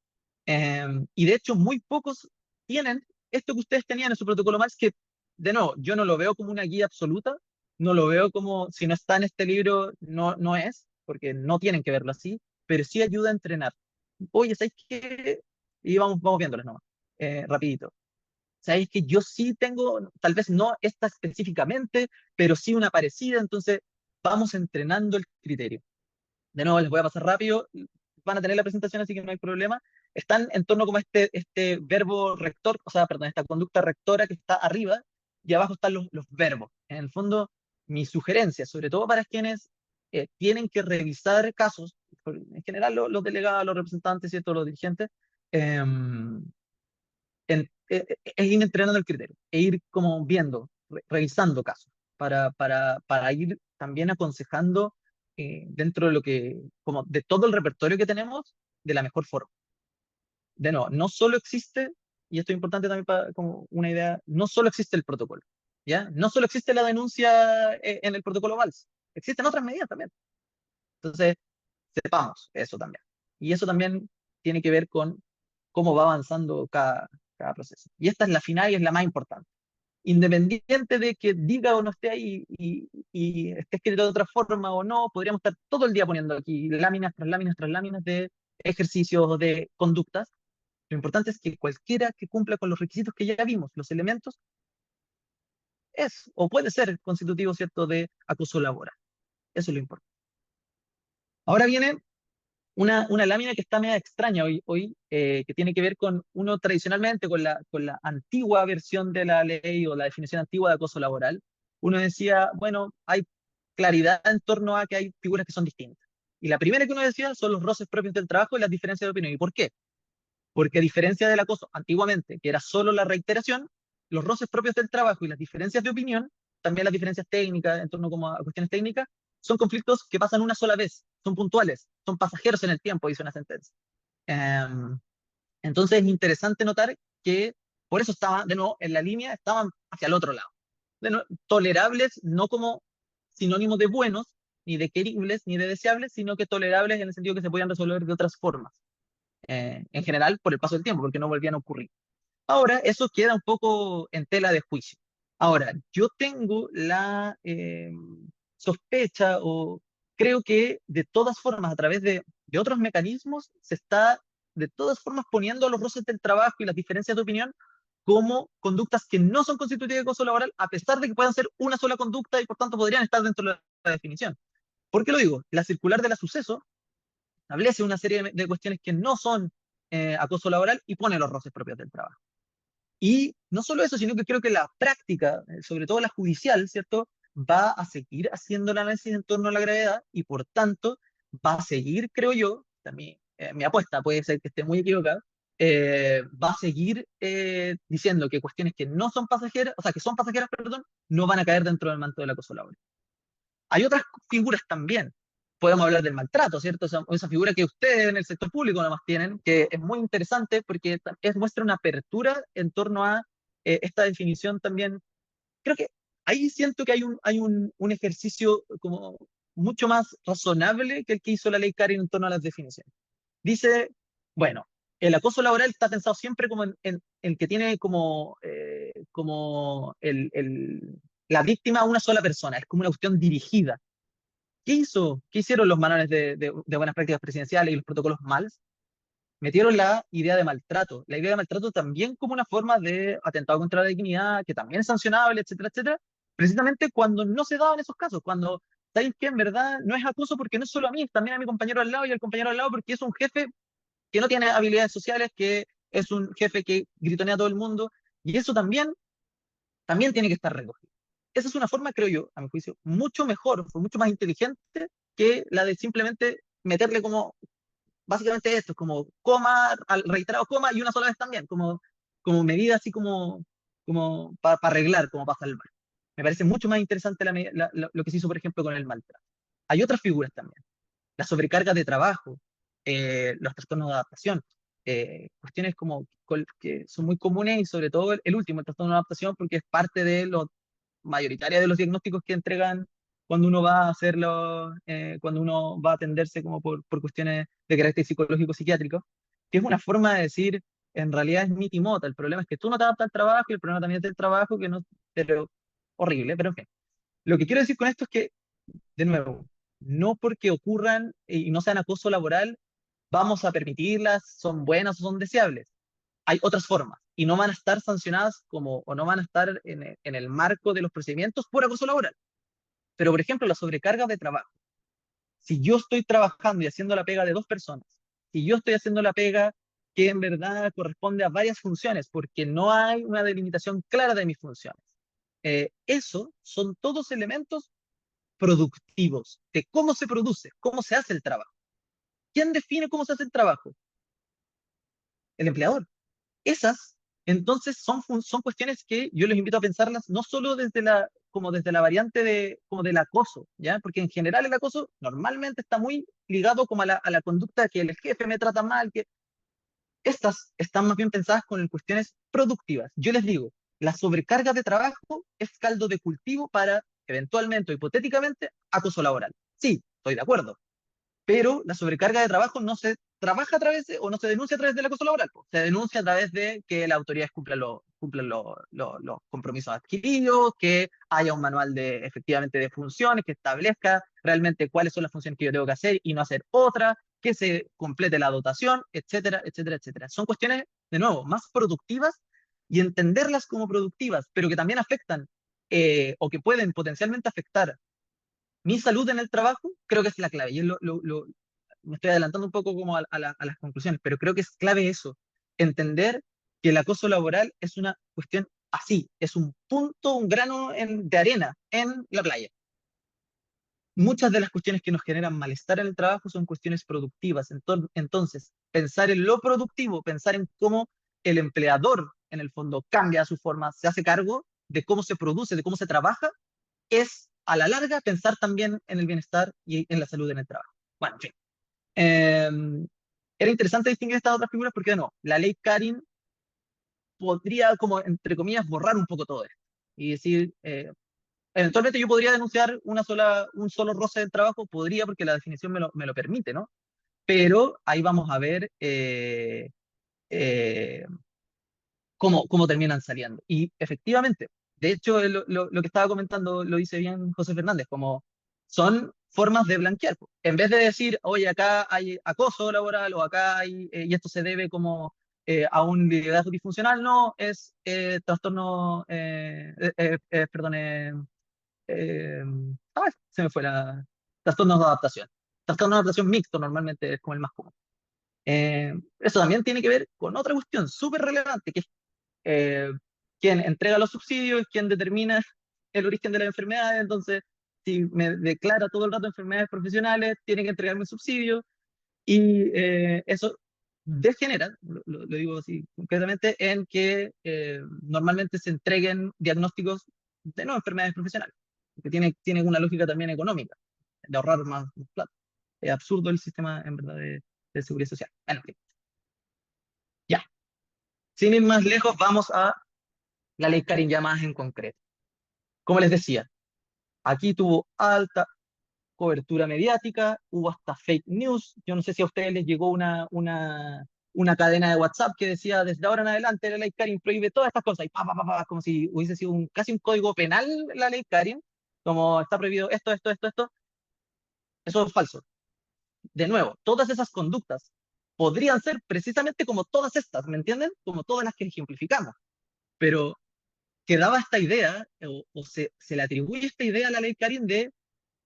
Y de hecho, muy pocos tienen esto que ustedes tenían en su protocolo más que, de nuevo, yo no lo veo como una guía absoluta, no lo veo como, si no está en este libro, no es, porque no tienen que verlo así, pero sí ayuda a entrenar. Oye, ¿sabéis qué? Y vamos viéndoles nomás, rapidito. ¿Sabéis que yo sí tengo, tal vez no esta específicamente, pero sí una parecida? Entonces, vamos entrenando el criterio. De nuevo, les voy a pasar rápido. Van a tener la presentación, así que no hay problema. Están en torno como este verbo rector, o sea, perdón, esta conducta rectora que está arriba, y abajo están los verbos. En el fondo, mi sugerencia, sobre todo para quienes tienen que revisar casos, en general los delegados, los representantes, ¿cierto? Los dirigentes, eh, es ir entrenando el criterio, e ir como viendo, revisando casos, para ir también aconsejando dentro de lo que, como de todo el repertorio que tenemos, de la mejor forma. De nuevo, no solo existe, y esto es importante también para como una idea, no solo existe el protocolo, ¿ya? No solo existe la denuncia en el protocolo VALS, existen otras medidas también. Entonces, sepamos eso también. Y eso también tiene que ver con cómo va avanzando cada proceso. Y esta es la final y es la más importante. Independiente de que diga o no esté ahí y esté escrito de otra forma o no, podríamos estar todo el día poniendo aquí láminas tras láminas tras láminas de ejercicios o de conductas. Lo importante es que cualquiera que cumpla con los requisitos que ya vimos, los elementos, es o puede ser constitutivo, ¿cierto?, de acoso laboral. Eso es lo importante. Ahora viene una lámina que está media extraña hoy que tiene que ver con uno tradicionalmente, con la antigua versión de la ley o la definición antigua de acoso laboral. Uno decía, bueno, hay claridad en torno a que hay figuras que son distintas. Y la primera que uno decía son los roces propios del trabajo y las diferencias de opinión. ¿Y por qué? Porque a diferencia del acoso antiguamente, que era solo la reiteración, los roces propios del trabajo y las diferencias de opinión, también las diferencias técnicas en torno como a cuestiones técnicas, son conflictos que pasan una sola vez, son puntuales, son pasajeros en el tiempo, dice una sentencia. Um, entonces es interesante notar que por eso estaba, de nuevo, en la línea, estaban hacia el otro lado. Tolerables no como sinónimo de buenos, ni de queribles, ni de deseables, sino que tolerables en el sentido que se podían resolver de otras formas. En general por el paso del tiempo, porque no volvían a ocurrir. Ahora, eso queda un poco en tela de juicio. Ahora, yo tengo la sospecha o creo que de todas formas, a través de otros mecanismos, se está de todas formas poniendo los roces del trabajo y las diferencias de opinión como conductas que no son constitutivas de acoso laboral, a pesar de que puedan ser una sola conducta y por tanto podrían estar dentro de la definición. ¿Por qué lo digo? La circular de la suceso establece una serie de cuestiones que no son acoso laboral y pone los roces propios del trabajo. Y no solo eso, sino que creo que la práctica, sobre todo la judicial, ¿cierto?, va a seguir haciendo el análisis en torno a la gravedad y por tanto va a seguir, creo yo, también mi apuesta puede ser que esté muy equivocada, va a seguir diciendo que cuestiones que no son pasajeras, o sea, que son pasajeras, perdón, no van a caer dentro del manto del acoso laboral. Hay otras figuras también. Podemos hablar del maltrato, ¿cierto? Esa figura que ustedes en el sector público nomás tienen, que es muy interesante porque muestra una apertura en torno a esta definición también. Creo que ahí siento que hay un ejercicio como mucho más razonable que el que hizo la ley Karen en torno a las definiciones. Dice, bueno, el acoso laboral está pensado siempre como en el que tiene como la víctima a una sola persona, es como una cuestión dirigida. ¿Qué hizo? ¿Qué hicieron los manuales de buenas prácticas presidenciales y los protocolos MALS? Metieron la idea de maltrato. La idea de maltrato también como una forma de atentado contra la dignidad, que también es sancionable, etcétera, etcétera, precisamente cuando no se daban esos casos, cuando saben que en verdad no es acoso porque no es solo a mí, es también a mi compañero al lado y al compañero al lado porque es un jefe que no tiene habilidades sociales, que es un jefe que gritonea a todo el mundo, y eso también también tiene que estar recogido. Esa es una forma, creo yo, a mi juicio, mucho mejor, fue mucho más inteligente que la de simplemente meterle como, básicamente esto, como coma, al reiterado coma y una sola vez también, como medida así como para arreglar, como para salvar. Me parece mucho más interesante lo que se hizo, por ejemplo, con el maltrato. Hay otras figuras también. La sobrecarga de trabajo, los trastornos de adaptación, cuestiones que son muy comunes y sobre todo el último, el trastorno de adaptación, porque es parte de lo mayoritaria de los diagnósticos que entregan cuando uno va a hacerlo, cuando uno va a atenderse como por cuestiones de carácter psicológico psiquiátrico, que es una forma de decir, en realidad es miti mota, el problema es que tú no te adaptas al trabajo y el problema también es del trabajo, que no, pero horrible, pero en fin. Lo que quiero decir con esto es que, de nuevo, no porque ocurran y no sean acoso laboral, vamos a permitirlas, son buenas o son deseables. Hay otras formas y no van a estar sancionadas como, o no van a estar en el marco de los procedimientos por acoso laboral. Pero, por ejemplo, la sobrecarga de trabajo. Si yo estoy trabajando y haciendo la pega de dos personas, si yo estoy haciendo la pega que en verdad corresponde a varias funciones, porque no hay una delimitación clara de mis funciones, eso son todos elementos productivos, de cómo se produce, cómo se hace el trabajo. ¿Quién define cómo se hace el trabajo? El empleador. Esas, entonces, son cuestiones que yo les invito a pensarlas no solo como desde la variante como del acoso, ¿ya? Porque en general el acoso normalmente está muy ligado como a la conducta que el jefe me trata mal, que estas están más bien pensadas con cuestiones productivas. Yo les digo, la sobrecarga de trabajo es caldo de cultivo para, eventualmente o hipotéticamente, acoso laboral. Sí, estoy de acuerdo, pero la sobrecarga de trabajo no se trabaja a través o no se denuncia a través del acoso laboral, po. Se denuncia a través de que las autoridades cumplan los compromisos adquiridos, que haya un manual efectivamente de funciones, que establezca realmente cuáles son las funciones que yo tengo que hacer y no hacer otras, que se complete la dotación, etcétera, etcétera, etcétera. Son cuestiones, de nuevo, más productivas y entenderlas como productivas, pero que también afectan o que pueden potencialmente afectar mi salud en el trabajo, creo que es la clave. Y me estoy adelantando un poco como a las conclusiones, pero creo que es clave eso, entender que el acoso laboral es una cuestión así, es un punto, un grano de arena en la playa. Muchas de las cuestiones que nos generan malestar en el trabajo son cuestiones productivas. Entonces, pensar en lo productivo, pensar en cómo el empleador, en el fondo, cambia su forma, se hace cargo de cómo se produce, de cómo se trabaja, es a la larga pensar también en el bienestar y en la salud en el trabajo. Bueno, en fin. Eh, Era interesante distinguir estas otras figuras porque, no, la ley Karin podría, como entre comillas, borrar un poco todo esto y decir, eventualmente yo podría denunciar un solo roce del trabajo, podría porque la definición me lo permite, ¿no? Pero ahí vamos a ver eh, cómo terminan saliendo. Y efectivamente, de hecho, lo que estaba comentando lo dice bien José Fernández, como son formas de blanquear. Po. En vez de decir, oye, acá hay acoso laboral o acá hay, y esto se debe como a un liderazgo disfuncional, no, es trastorno, perdón, se me fue trastornos de adaptación. Trastorno de adaptación mixto normalmente es como el más común. Eso también tiene que ver con otra cuestión súper relevante, que es eh, quien entrega los subsidios, quien determina el origen de la enfermedad. Entonces, si me declara todo el rato enfermedades profesionales, tiene que entregarme el subsidio y eso degenera, lo digo así concretamente, en que normalmente se entreguen diagnósticos de no enfermedades profesionales, que tiene una lógica también económica, de ahorrar más plata. Es absurdo el sistema, en verdad, de seguridad social. Bueno, ok. Ya. Sin ir más lejos, vamos a la ley Karin ya más en concreto. Como les decía, aquí tuvo alta cobertura mediática, hubo hasta fake news. Yo no sé si a ustedes les llegó una cadena de WhatsApp que decía desde ahora en adelante la ley Karin prohíbe todas estas cosas, y como si hubiese sido casi un código penal la ley Karin, como está prohibido esto, esto, esto, esto. Eso es falso. De nuevo, todas esas conductas podrían ser precisamente como todas estas, ¿me entienden? Como todas las que ejemplificamos. Pero quedaba esta idea, o se le atribuye esta idea a la ley Karin de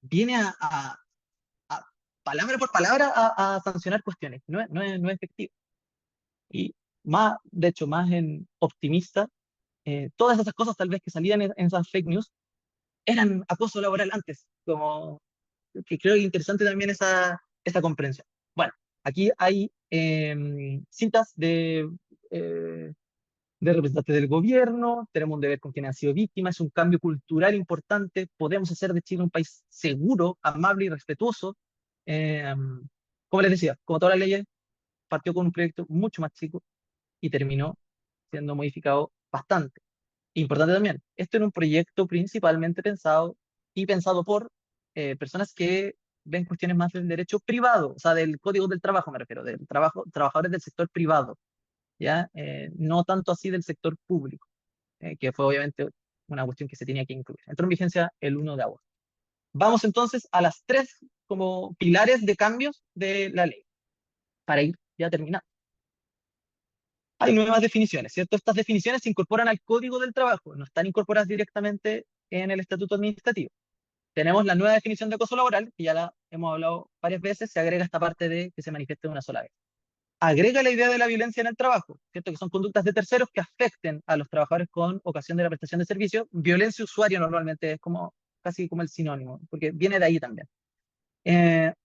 viene a palabra por palabra a sancionar cuestiones. No es efectivo. Y más, de hecho, más en optimista, todas esas cosas tal vez que salían en esas fake news eran acoso laboral antes, como que creo que es interesante también esa comprensión. Bueno, aquí hay citas eh, de representantes del gobierno, tenemos un deber con quienes han sido víctimas, es un cambio cultural importante, podemos hacer de Chile un país seguro, amable y respetuoso. Eh, como les decía, como todas las leyes, partió con un proyecto mucho más chico y terminó siendo modificado bastante. Importante también, esto era un proyecto principalmente pensado por personas que ven cuestiones más del derecho privado, o sea, del código del trabajo me refiero, del trabajo, trabajadores del sector privado, ¿ya? No tanto así del sector público, que fue obviamente una cuestión que se tenía que incluir. Entró en vigencia el 1 de agosto. Vamos entonces a las tres como pilares de cambios de la ley, para ir ya terminando. Hay nuevas definiciones, ¿cierto? Estas definiciones se incorporan al Código del Trabajo, no están incorporadas directamente en el Estatuto Administrativo. Tenemos la nueva definición de acoso laboral, que ya la hemos hablado varias veces, se agrega esta parte de que se manifieste una sola vez. Agrega la idea de la violencia en el trabajo, ¿cierto? Que son conductas de terceros que afecten a los trabajadores con ocasión de la prestación de servicio. Violencia usuaria normalmente es como casi como el sinónimo, porque viene de ahí también.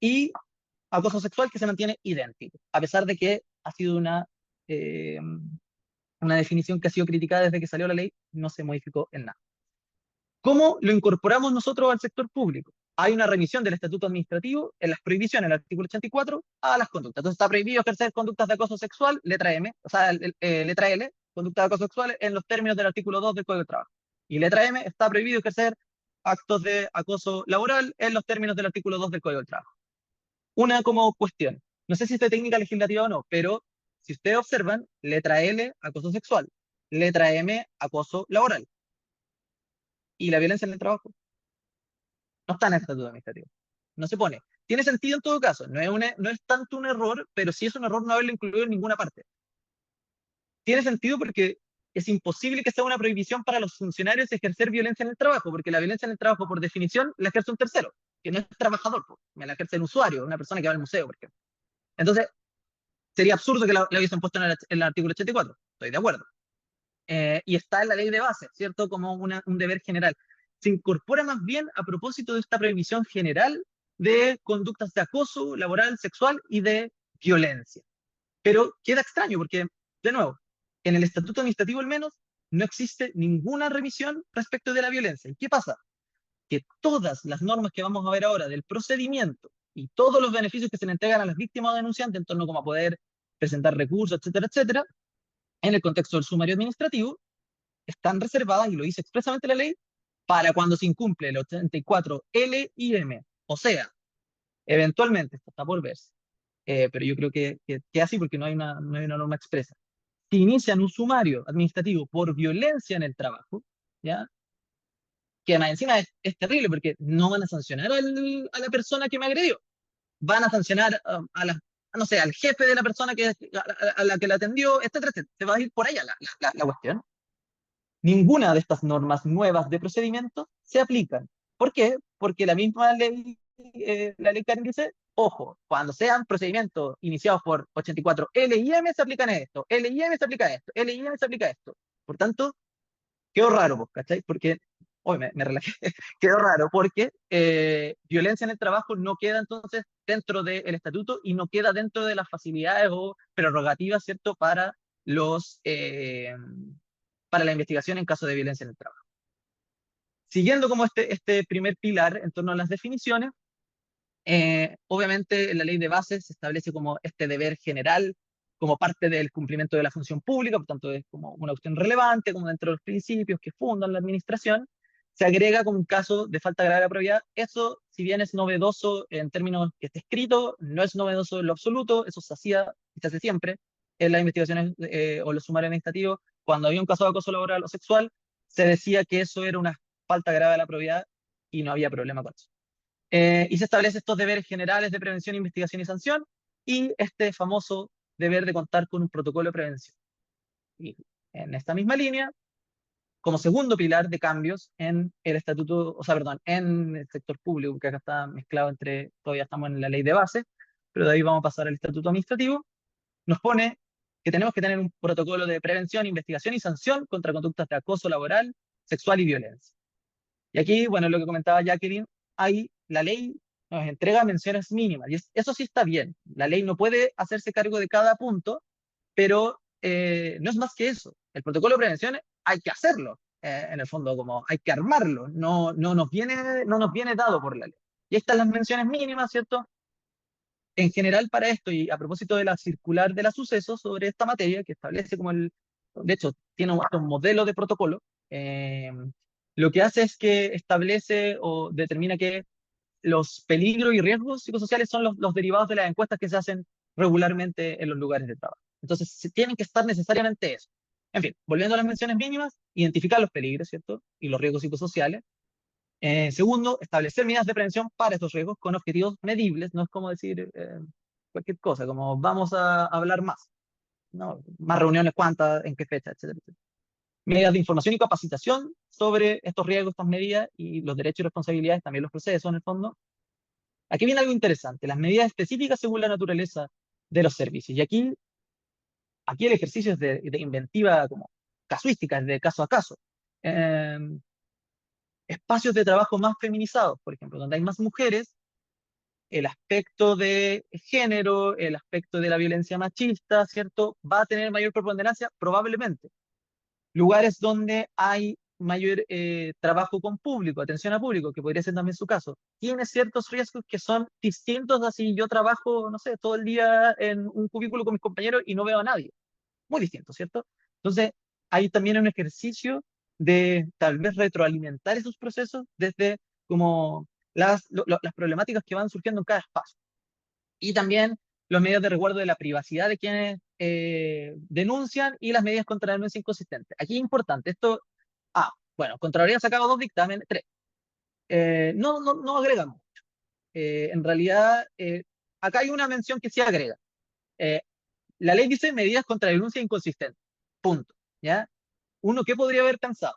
Y acoso sexual que se mantiene idéntico, a pesar de que ha sido eh, una definición que ha sido criticada desde que salió la ley, no se modificó en nada. ¿Cómo lo incorporamos nosotros al sector público? Hay una remisión del Estatuto Administrativo en las prohibiciones, el artículo 84, a las conductas. Entonces está prohibido ejercer conductas de acoso sexual, letra M, o sea, letra L, conductas de acoso sexual en los términos del artículo 2 del Código del Trabajo. Y letra M, está prohibido ejercer actos de acoso laboral en los términos del artículo 2 del Código del Trabajo. Una como cuestión, no sé si es de técnica legislativa o no, pero si ustedes observan, letra L, acoso sexual, letra M, acoso laboral. Y la violencia en el trabajo no está en el estatuto administrativo. No se pone. Tiene sentido en todo caso. No es tanto un error, pero sí es un error no haberlo incluido en ninguna parte. Tiene sentido porque es imposible que sea una prohibición para los funcionarios ejercer violencia en el trabajo, porque la violencia en el trabajo, por definición, la ejerce un tercero, que no es trabajador, me la ejerce el usuario, una persona que va al museo, por ejemplo. Entonces, sería absurdo que la hubiesen puesto en el artículo 84. Estoy de acuerdo. Y está en la ley de base, ¿cierto? Como un deber general. Se incorpora más bien a propósito de esta prohibición general de conductas de acoso laboral, sexual y de violencia. Pero queda extraño porque, de nuevo, en el estatuto administrativo al menos, no existe ninguna revisión respecto de la violencia. ¿Y qué pasa? Que todas las normas que vamos a ver ahora del procedimiento y todos los beneficios que se le entregan a las víctimas o denunciantes en torno a cómo poder presentar recursos, etcétera, etcétera, en el contexto del sumario administrativo, están reservadas, y lo dice expresamente la ley, para cuando se incumple el 84 L y M. O sea, eventualmente, esto está por verse, pero yo creo que así porque no hay una norma expresa. Si inician un sumario administrativo por violencia en el trabajo, ¿ya? Que más encima es terrible porque no van a sancionar a la persona que me agredió, van a sancionar no sé, al jefe de la persona a la que la atendió, etcétera, etcétera. Se va a ir por allá la cuestión. Ninguna de estas normas nuevas de procedimiento se aplican. ¿Por qué? Porque la ley Karen dice, ojo, cuando sean procedimientos iniciados por 84 L y M se aplican esto, L y M se aplica esto, L y M se aplica esto. Por tanto, quedó raro, ¿cachai? Porque, hoy me relajé, quedó raro porque violencia en el trabajo no queda entonces dentro del estatuto y no queda dentro de las facilidades o prerrogativas, ¿cierto?, para la investigación en caso de violencia en el trabajo. Siguiendo como este primer pilar en torno a las definiciones, obviamente en la ley de base se establece como este deber general como parte del cumplimiento de la función pública, por tanto es como una cuestión relevante, como dentro de los principios que fundan la administración, se agrega como un caso de falta grave de la probidad. Eso, si bien es novedoso en términos que esté escrito, no es novedoso en lo absoluto, eso se hacía y se hace siempre en las investigaciones o los sumarios administrativos. Cuando había un caso de acoso laboral o sexual, se decía que eso era una falta grave de la probidad y no había problema con eso. Y se establecen estos deberes generales de prevención, investigación y sanción, y este famoso deber de contar con un protocolo de prevención. Y en esta misma línea, como segundo pilar de cambios en el estatuto, o sea, perdón, en el sector público, que acá está mezclado todavía estamos en la ley de base, pero de ahí vamos a pasar al estatuto administrativo, nos pone que tenemos que tener un protocolo de prevención, investigación y sanción contra conductas de acoso laboral, sexual y violencia. Y aquí, bueno, lo que comentaba Jacqueline, la ley nos entrega menciones mínimas, y eso sí está bien. La ley no puede hacerse cargo de cada punto, pero no es más que eso. El protocolo de prevención hay que hacerlo, en el fondo, como hay que armarlo, no nos viene dado por la ley. Y estas las menciones mínimas, ¿cierto? En general para esto, y a propósito de la circular de la sucesos sobre esta materia, que establece de hecho, tiene un modelo de protocolo, lo que hace es que establece o determina que los peligros y riesgos psicosociales son los derivados de las encuestas que se hacen regularmente en los lugares de trabajo. Entonces, tienen que estar necesariamente eso. En fin, volviendo a las menciones mínimas, identificar los peligros, ¿cierto? Y los riesgos psicosociales. Segundo, establecer medidas de prevención para estos riesgos con objetivos medibles. No es como decir cualquier cosa, como vamos a hablar más, ¿no? Más reuniones, cuántas, en qué fecha, etcétera, etcétera. Medidas de información y capacitación sobre estos riesgos, estas medidas y los derechos y responsabilidades, también los procesos en el fondo. Aquí viene algo interesante, las medidas específicas según la naturaleza de los servicios. Y aquí el ejercicio es de inventiva como casuística, es de caso a caso. Eh, Espacios de trabajo más feminizados, por ejemplo, donde hay más mujeres, el aspecto de género, el aspecto de la violencia machista, ¿cierto? Va a tener mayor preponderancia probablemente. Lugares donde hay mayor trabajo con público, atención a público, que podría ser también su caso, tiene ciertos riesgos que son distintos a si yo trabajo, no sé, todo el día en un cubículo con mis compañeros y no veo a nadie. Muy distinto, ¿cierto? Entonces, hay también un ejercicio de tal vez retroalimentar esos procesos desde como las problemáticas que van surgiendo en cada espacio. Y también los medios de resguardo de la privacidad de quienes denuncian y las medidas contra la denuncia inconsistente. Aquí es importante, bueno, Contraloría ha sacado 2 dictámenes, 3. No agregamos. En realidad, acá hay una mención que sí agrega. Eh, la ley dice medidas contra la denuncia inconsistente. Punto. ¿Ya? Uno, ¿qué podría haber pensado?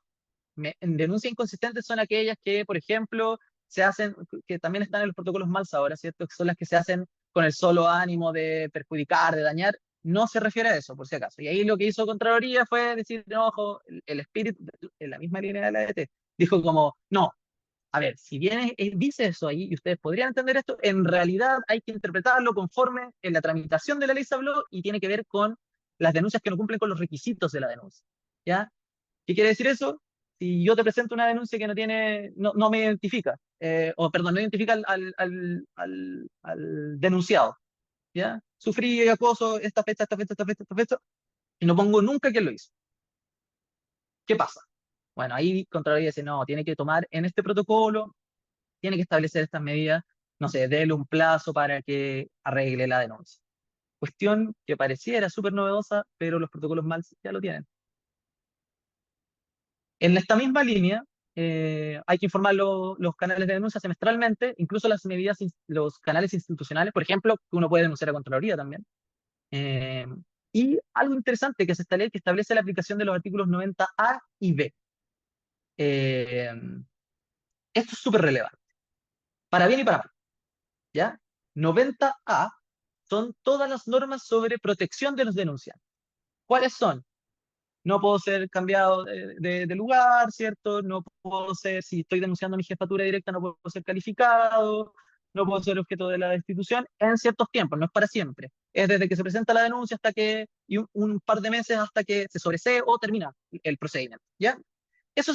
Denuncias inconsistentes son aquellas que, por ejemplo, se hacen, que también están en los protocolos MALS ahora, ¿cierto? Que son las que se hacen con el solo ánimo de perjudicar, de dañar. No se refiere a eso, por si acaso. Y ahí lo que hizo Contraloría fue decir, no, ojo, el espíritu, en la misma línea de la ET, dijo como, no, a ver, si bien dice eso ahí, y ustedes podrían entender esto, en realidad hay que interpretarlo conforme en la tramitación de la ley se habló y tiene que ver con las denuncias que no cumplen con los requisitos de la denuncia. ¿Ya? ¿Qué quiere decir eso? Si yo te presento una denuncia que no me identifica, o perdón, no identifica al denunciado, ¿ya? Sufrí acoso esta fecha, esta fecha, esta fecha, esta fecha, y no pongo nunca quién lo hizo. ¿Qué pasa? Bueno, ahí Contraloría dice, no, tiene que tomar en este protocolo, tiene que establecer estas medidas, no sé, déle un plazo para que arregle la denuncia. Cuestión que pareciera súper novedosa, pero los protocolos MAL ya lo tienen. En esta misma línea, hay que informar los canales de denuncia semestralmente, incluso los canales institucionales, por ejemplo, que uno puede denunciar a Contraloría también. Eh, y algo interesante que es esta ley que establece la aplicación de los artículos 90A y B. Eh, Esto es súper relevante, para bien y para mal, ¿ya? 90A son todas las normas sobre protección de los denunciantes. ¿Cuáles son? No puedo ser cambiado de lugar, ¿cierto? No puedo ser, si estoy denunciando a mi jefatura directa, no puedo ser calificado, no puedo ser objeto de la destitución en ciertos tiempos, no es para siempre. Es desde que se presenta la denuncia y un par de meses hasta que se sobresee o termina el procedimiento, ¿ya? Eso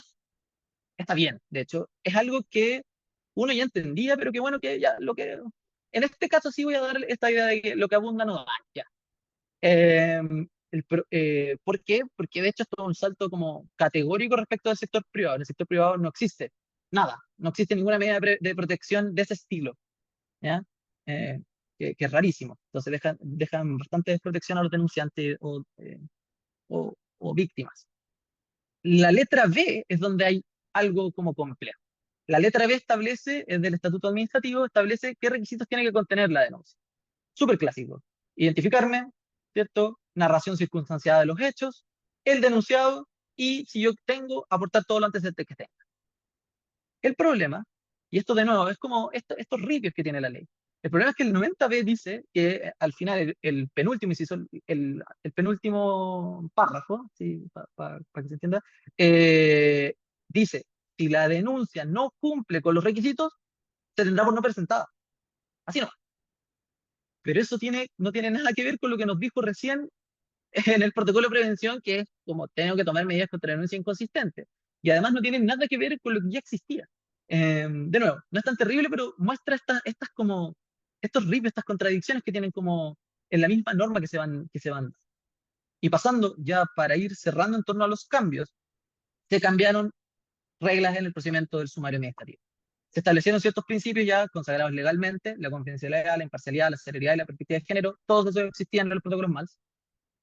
está bien, de hecho, es algo que uno ya entendía, pero que bueno, que ya en este caso sí voy a dar esta idea de que lo que abunda no da, ya. Eh, ¿Por qué? Porque de hecho esto es un salto como categórico respecto al sector privado. En el sector privado no existe nada, no existe ninguna medida de protección de ese estilo, ¿ya? Eh, que es rarísimo. Entonces dejan bastante desprotección a los denunciantes o víctimas. La letra B es donde hay algo como complejo. La letra B establece, es del estatuto administrativo, establece qué requisitos tiene que contener la denuncia. Súper clásico. Identificarme, ¿cierto? Narración circunstanciada de los hechos, el denunciado y, si yo tengo, aportar todo lo antecedente que tenga. El problema, y esto de nuevo es como estos ripios que tiene la ley, El problema es que el 90B dice que al final el penúltimo inciso, el penúltimo párrafo, ¿sí? Para que se entienda, eh, dice, si la denuncia no cumple con los requisitos, se tendrá por no presentada. Así no. Pero eso no tiene nada que ver con lo que nos dijo recién en el protocolo de prevención, que es como tengo que tomar medidas contra denuncia inconsistente. Y además no tiene nada que ver con lo que ya existía. De nuevo, no es tan terrible, pero muestra estas como, estos rips, estas contradicciones que tienen como en la misma norma que se van. Y pasando ya para ir cerrando en torno a los cambios, se cambiaron reglas en el procedimiento del sumario administrativo. Se establecieron ciertos principios ya consagrados legalmente, la confidencialidad, la imparcialidad, la celeridad y la perspectiva de género, todos esos existían en los protocolos MALS.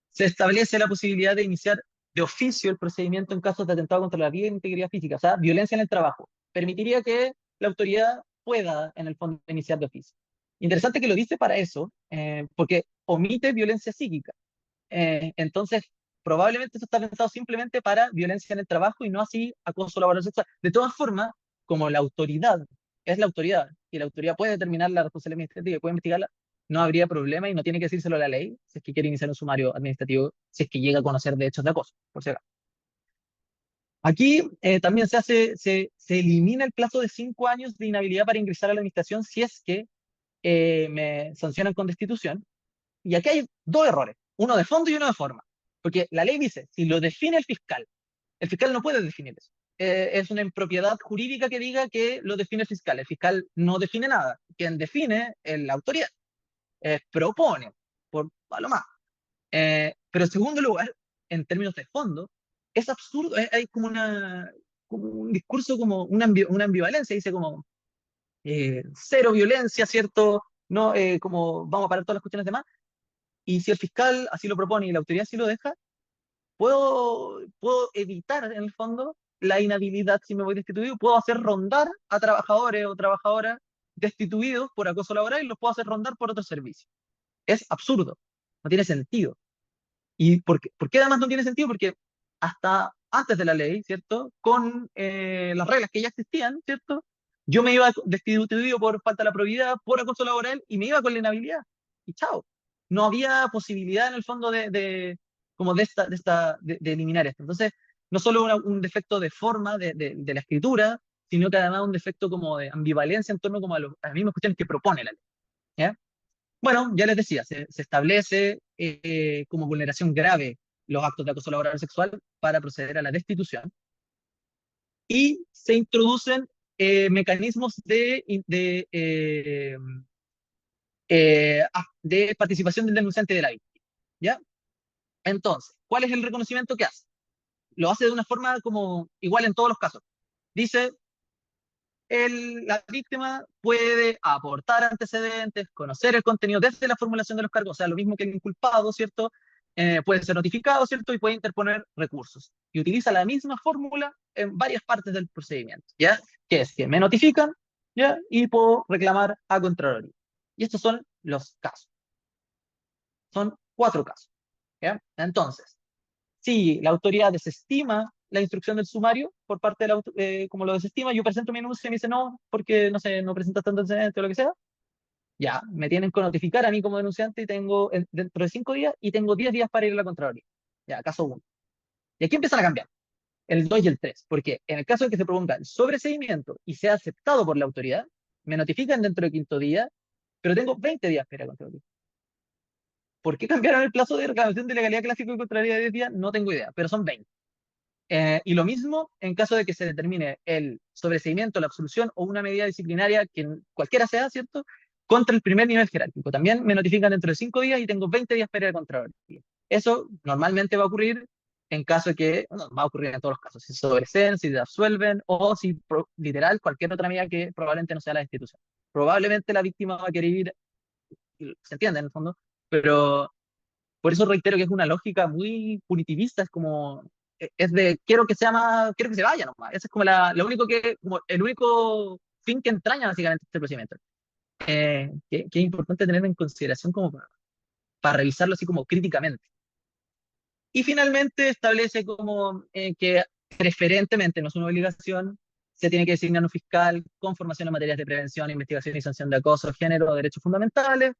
Se establece la posibilidad de iniciar de oficio el procedimiento en casos de atentado contra la vida e integridad física, o sea, violencia en el trabajo. Permitiría que la autoridad pueda, en el fondo, iniciar de oficio. Interesante que lo dice para eso, porque omite violencia psíquica. Entonces, probablemente eso está pensado simplemente para violencia en el trabajo y no así acoso laboral sexual. De todas formas, como la autoridad es la autoridad y la autoridad puede determinar la responsabilidad administrativa y puede investigarla, no habría problema y no tiene que decírselo a la ley si es que quiere iniciar un sumario administrativo, si es que llega a conocer de hechos de acoso, por si acaso. Aquí también se elimina el plazo de 5 años de inhabilidad para ingresar a la administración si es que me sancionan con destitución. Y aquí hay dos errores, uno de fondo y uno de forma. Porque la ley dice, si lo define el fiscal no puede definir eso. Es una impropiedad jurídica que diga que lo define el fiscal no define nada. Quien define es la autoridad, propone, por a lo más. Pero en segundo lugar, en términos de fondo, es absurdo, hay como, como un discurso, como una ambivalencia, dice como cero violencia, ¿cierto? No, como vamos a parar todas las cuestiones demás. Y si el fiscal así lo propone y la autoridad así lo deja, puedo evitar, en el fondo, la inhabilidad si me voy destituido. Puedo hacer rondar a trabajadores o trabajadoras destituidos por acoso laboral y los puedo hacer rondar por otro servicio. Es absurdo, no tiene sentido. ¿Y por qué además no tiene sentido? Porque hasta antes de la ley, ¿cierto? Con las reglas que ya existían, ¿cierto? Yo me iba destituido por falta de la probidad, por acoso laboral, y me iba con la inhabilidad. Y chao. No había posibilidad en el fondo como de eliminar esto. Entonces, no solo un defecto de forma de la escritura, sino que además un defecto como de ambivalencia en torno como a las mismas cuestiones que propone la ley. ¿Ya? Bueno, ya les decía, se establece como vulneración grave los actos de acoso laboral sexual para proceder a la destitución y se introducen mecanismos de participación del denunciante de la víctima. ¿Ya? Entonces, ¿cuál es el reconocimiento que hace? Lo hace de una forma como igual en todos los casos. Dice, la víctima puede aportar antecedentes, conocer el contenido desde la formulación de los cargos, o sea, lo mismo que el inculpado, ¿cierto? Puede ser notificado, ¿cierto? Y puede interponer recursos. Y utiliza la misma fórmula en varias partes del procedimiento, ¿ya? Que es que me notifican, ¿ya? Y puedo reclamar a Contraloría. Y estos son los casos. Son 4 casos, ¿ya? Entonces, si la autoridad desestima la instrucción del sumario por parte de como lo desestima, yo presento mi denuncia y me dice no, porque no sé, no presentas tanto antecedente o lo que sea, ya, me tienen que notificar a mí como denunciante y tengo dentro de 5 días y tengo 10 días para ir a la Contraloría. Ya, caso 1. Y aquí empiezan a cambiar el 2 y el 3, porque en el caso de que se proponga el sobreseimiento y sea aceptado por la autoridad, me notifican dentro del 5.º día, pero tengo 20 días para ir a la Contraloría. ¿Por qué cambiaron el plazo de reclamación de legalidad clásico y contrariedad de 10 días? No tengo idea, pero son 20. Y lo mismo en caso de que se determine el sobreseimiento, la absolución o una medida disciplinaria, que cualquiera sea, ¿cierto? Contra el primer nivel jerárquico. También me notifican dentro de 5 días y tengo 20 días para ir a Contraloría. Eso normalmente va a ocurrir en caso de que, no, va a ocurrir en todos los casos, si sobreseen, si absuelven o si literal cualquier otra medida que probablemente no sea la destitución. Probablemente la víctima va a querer ir, se entiende en el fondo, pero por eso reitero que es una lógica muy punitivista, es como, es de, quiero que se vaya nomás. Ese es como, como el único fin que entraña básicamente este procedimiento. Que es importante tener en consideración como para revisarlo así como críticamente. Y finalmente establece como que preferentemente, no es una obligación, se tiene que designar un fiscal con formación en materias de prevención, investigación y sanción de acoso, género, derechos fundamentales,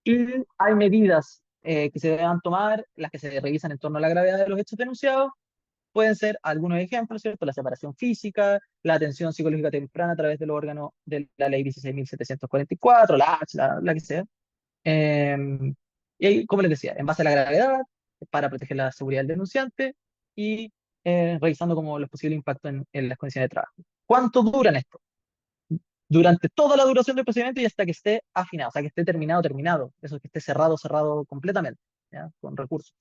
y hay medidas que se deban tomar, las que se revisan en torno a la gravedad de los hechos denunciados. Pueden ser algunos ejemplos, ¿cierto? La separación física, la atención psicológica temprana a través de los órganos de la ley 16.744, la H, la que sea. Eh, y ahí, como les decía, en base a la gravedad, para proteger la seguridad del denunciante y revisando como los posibles impactos en las condiciones de trabajo. ¿Cuánto duran esto? Durante toda la duración del procedimiento y hasta que esté afinado, o sea, que esté terminado, terminado. Eso es que esté cerrado, cerrado completamente, ¿ya? Con recursos.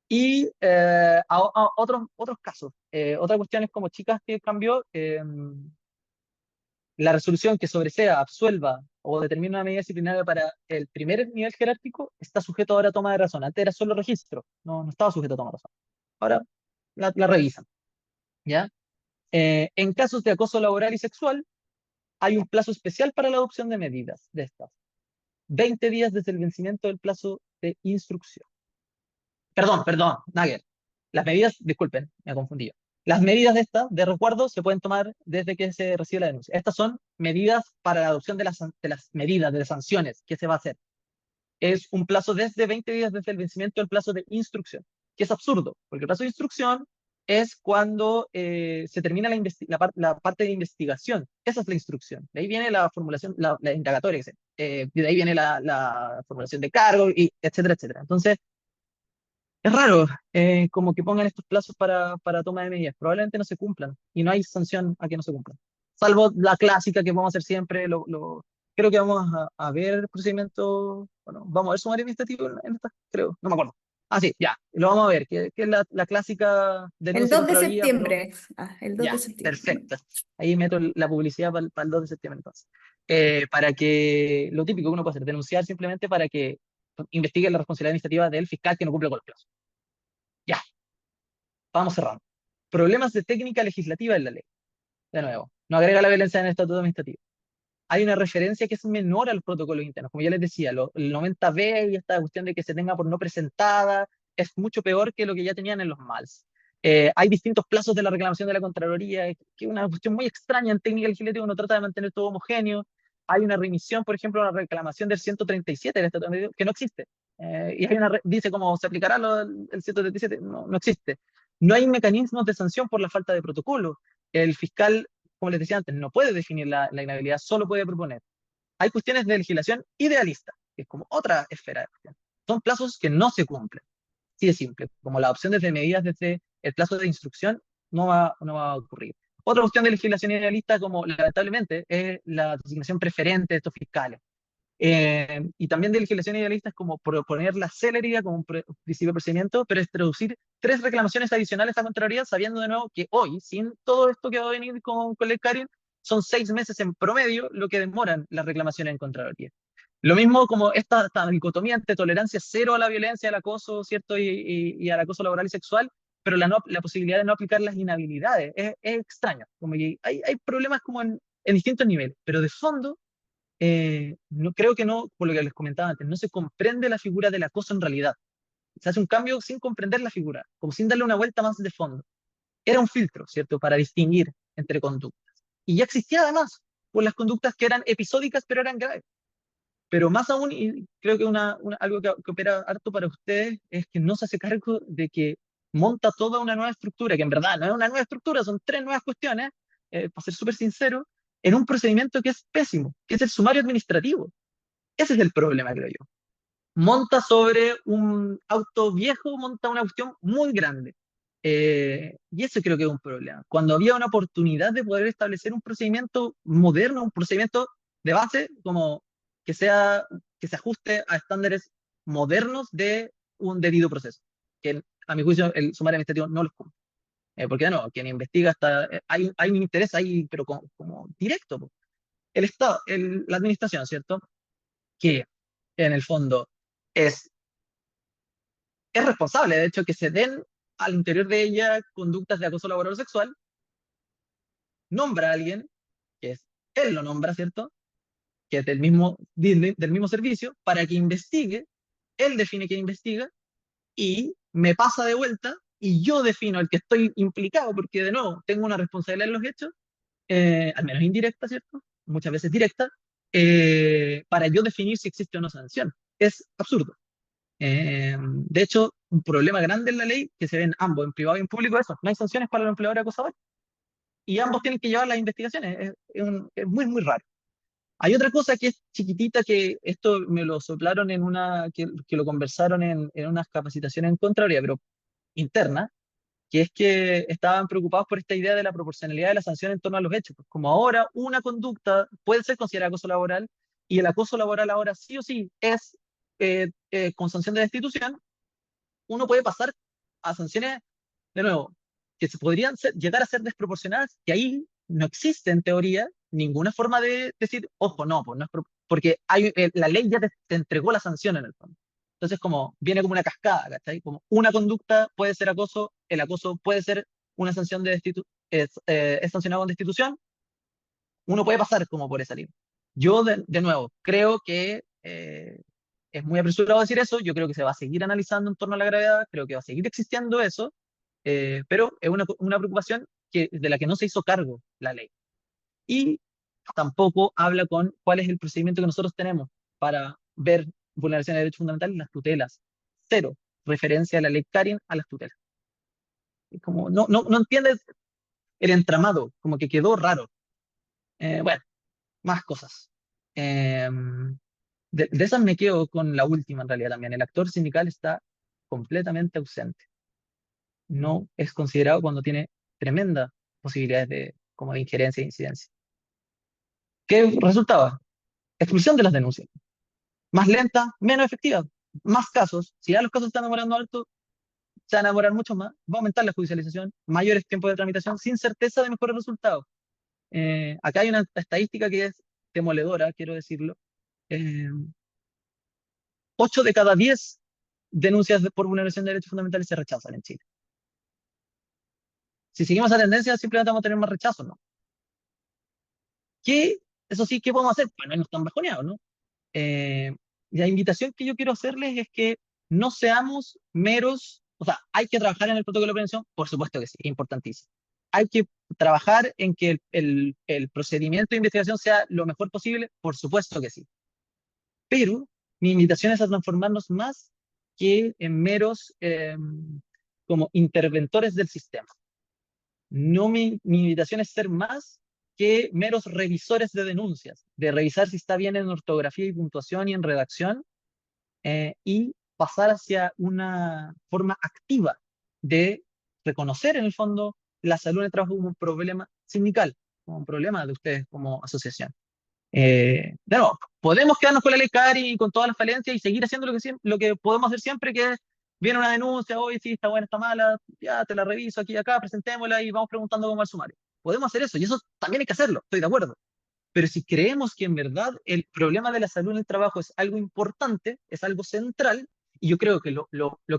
Y otros casos. Otra cuestión es como chicas que cambió la resolución que sobresea, absuelva o determine una medida disciplinaria para el primer nivel jerárquico está sujeto ahora a toma de razón. Antes era solo registro, no estaba sujeto a toma de razón. Ahora la revisan, ¿ya? En casos de acoso laboral y sexual, hay un plazo especial para la adopción de medidas de estas. 20 días desde el vencimiento del plazo de instrucción. Perdón, Nagel. Las medidas, disculpen, me confundí. Las medidas de estas, de resguardo, se pueden tomar desde que se recibe la denuncia. Estas son medidas para la adopción de las medidas, de las sanciones. ¿Qué se va a hacer? Es un plazo desde 20 días desde el vencimiento del plazo de instrucción, que es absurdo, porque el plazo de instrucción es cuando se termina la parte de investigación. Esa es la instrucción. De ahí viene la formulación, la indagatoria, de ahí viene la formulación de cargo, y etcétera, etcétera. Entonces, es raro como que pongan estos plazos para toma de medidas. Probablemente no se cumplan y no hay sanción a que no se cumplan. Salvo la clásica que vamos a hacer siempre. Creo que vamos a ver procedimientos. Bueno, vamos a ver sumario administrativo en esta, creo. No me acuerdo. Ah, sí, ya. Lo vamos a ver. Que es la clásica El denuncia 2 de Contraloría. septiembre. El 2 de Ya, septiembre. perfecto. Ahí meto la publicidad para el 2 de septiembre entonces. Para que lo típico que uno puede hacer, denunciar simplemente para que investigue la responsabilidad administrativa del fiscal que no cumple con los plazos. Ya, vamos cerrando. Problemas de técnica legislativa en la ley. De nuevo, no agrega la violencia en el estatuto administrativo. Hay una referencia que es menor a los protocolos internos. Como ya les decía, el 90B y esta cuestión de que se tenga por no presentada es mucho peor que lo que ya tenían en los MALS. Hay distintos plazos de la reclamación de la Contraloría, que es una cuestión muy extraña en técnica legislativa, uno trata de mantener todo homogéneo. Hay una remisión, por ejemplo, una reclamación del 137 del Estatuto Administrativo, que no existe. Y dice cómo se aplicará el 137, no existe. No hay mecanismos de sanción por la falta de protocolo. El fiscal, como les decía antes, no puede definir la inhabilidad, solo puede proponer. Hay cuestiones de legislación idealista, que es como otra esfera de cuestión. Son plazos que no se cumplen. Sí es simple, como la adopción desde medidas desde el plazo de instrucción no va a ocurrir. Otra cuestión de legislación idealista, como lamentablemente, es la designación preferente de estos fiscales. Y también de legislación idealista es como proponer la celeridad como un principio de procedimiento, pero es introducir 3 reclamaciones adicionales a Contraloría, sabiendo de nuevo que hoy, sin todo esto que va a venir con Ley Karin, son 6 meses en promedio lo que demoran las reclamaciones en Contraloría. Lo mismo como esta dicotomía entre tolerancia cero a la violencia, al acoso, ¿cierto? Y al acoso laboral y sexual, pero la posibilidad de no aplicar las inhabilidades. Es extraño. Como que hay problemas como en distintos niveles, pero de fondo no, creo que no, por lo que les comentaba antes, no se comprende la figura del acoso en realidad. Se hace un cambio sin comprender la figura, como sin darle una vuelta más de fondo. Era un filtro, ¿cierto?, para distinguir entre conductas. Y ya existía además, por las conductas que eran episódicas, pero eran graves. Pero más aún, y creo que algo que opera harto para ustedes, es que no se hace cargo de que monta toda una nueva estructura, que en verdad no es una nueva estructura, son 3 nuevas cuestiones, para ser súper sincero, en un procedimiento que es pésimo, que es el sumario administrativo. Ese es el problema, creo yo. Monta sobre un auto viejo, monta una cuestión muy grande. Y eso creo que es un problema. Cuando había una oportunidad de poder establecer un procedimiento moderno, un procedimiento de base, como que sea, que se ajuste a estándares modernos de un debido proceso, que a mi juicio el sumario administrativo no los cumple. Porque de nuevo, quien investiga hay un interés ahí, pero como directo. Po. El Estado, la administración, ¿cierto? Que en el fondo es, es responsable, de hecho, que se den al interior de ella conductas de acoso laboral o sexual, nombra a alguien, que es, él lo nombra, ¿cierto? Que es del mismo servicio, para que investigue, él define quién investiga, y me pasa de vuelta y yo defino el que estoy implicado, porque de nuevo tengo una responsabilidad en los hechos, al menos indirecta, ¿cierto? Muchas veces directa, para yo definir si existe o no sanción. Es absurdo. De hecho, un problema grande en la ley, que se ven ambos, en privado y en público, eso, no hay sanciones para los empleadores acosadores, y ambos tienen que llevar las investigaciones, es muy, muy raro. Hay otra cosa que es chiquitita, que esto me lo soplaron en que lo conversaron en unas capacitaciones en Contraloría, pero interna, que es que estaban preocupados por esta idea de la proporcionalidad de la sanción en torno a los hechos. Pues como ahora una conducta puede ser considerada acoso laboral, y el acoso laboral ahora sí o sí es con sanción de destitución, uno puede pasar a sanciones, de nuevo, que se podrían llegar a ser desproporcionadas, que ahí no existe en teoría ninguna forma de decir, ojo, no, pues no es porque la ley ya te entregó la sanción en el fondo. Entonces, como viene como una cascada, ¿cachai? Como una conducta puede ser acoso, el acoso puede ser una sanción es sancionado con destitución, uno puede pasar como por esa línea. Yo, de nuevo, creo que es muy apresurado decir eso, yo creo que se va a seguir analizando en torno a la gravedad, creo que va a seguir existiendo eso, pero es una preocupación de la que no se hizo cargo la ley. Y tampoco habla con cuál es el procedimiento que nosotros tenemos para ver vulneraciones de derechos fundamentales, las tutelas. Cero referencia a la ley Karin a las tutelas. Es como, no entiendes el entramado, como que quedó raro. Bueno, más cosas. Eh, de esas me quedo con la última en realidad también. El actor sindical está completamente ausente. No es considerado cuando tiene tremendas posibilidades como de injerencia e incidencia. ¿Qué resultaba? Exclusión de las denuncias. Más lenta, menos efectiva. Más casos. Si ya los casos están demorando alto, se van a demorar mucho más. Va a aumentar la judicialización, mayores tiempos de tramitación, sin certeza de mejores resultados. Acá hay una estadística que es demoledora, quiero decirlo. Eh, 8 de cada 10 denuncias por vulneración de derechos fundamentales se rechazan en Chile. Si seguimos esa tendencia, simplemente vamos a tener más rechazos, ¿no? Eso sí, ¿qué podemos hacer? Bueno, no están bajoneados, ¿no? Eh, la invitación que yo quiero hacerles es que no seamos meros, o sea, hay que trabajar en el protocolo de prevención, por supuesto que sí, es importantísimo. Hay que trabajar en que el procedimiento de investigación sea lo mejor posible, por supuesto que sí. Pero mi invitación es a transformarnos más que en meros como interventores del sistema. No, mi invitación es ser más que meros revisores de denuncias, de revisar si está bien en ortografía y puntuación y en redacción, y pasar hacia una forma activa de reconocer en el fondo la salud en el trabajo como un problema sindical, como un problema de ustedes como asociación. De nuevo, podemos quedarnos con la ley CARI y con todas las falencias y seguir haciendo lo que podemos hacer siempre, que es, viene una denuncia, hoy sí, está buena, está mala, ya te la reviso aquí y acá, presentémosla y vamos preguntando cómo va el sumario. Podemos hacer eso y eso también hay que hacerlo, estoy de acuerdo. Pero si creemos que en verdad el problema de la salud en el trabajo es algo importante, es algo central, y yo creo que lo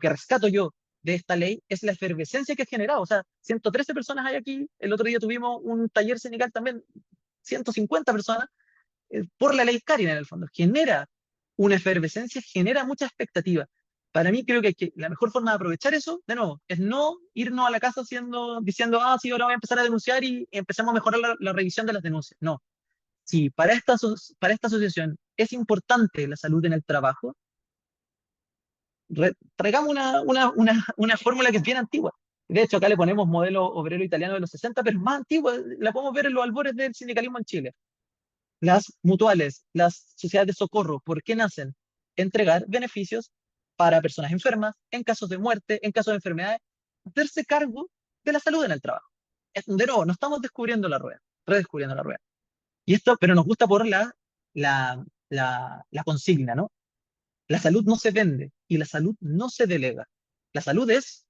que rescato yo de esta ley es la efervescencia que ha generado. O sea, 113 personas hay aquí, el otro día tuvimos un taller sindical también, 150 personas, por la ley Karin en el fondo. Genera una efervescencia, genera mucha expectativa. Para mí creo que la mejor forma de aprovechar eso, de nuevo, es no irnos a la casa diciendo, ah, sí, ahora voy a empezar a denunciar y empezamos a mejorar la revisión de las denuncias. No, si para esta asociación es importante la salud en el trabajo, traigamos una fórmula que es bien antigua. De hecho, acá le ponemos modelo obrero italiano de los 60, pero es más antigua, la podemos ver en los albores del sindicalismo en Chile. Las mutuales, las sociedades de socorro, ¿por qué nacen? Entregar beneficios para personas enfermas, en casos de muerte, en casos de enfermedades, hacerse cargo de la salud en el trabajo. De nuevo, no estamos descubriendo la rueda, redescubriendo la rueda. Y esto, pero nos gusta por la consigna, ¿no? La salud no se vende y la salud no se delega. La salud es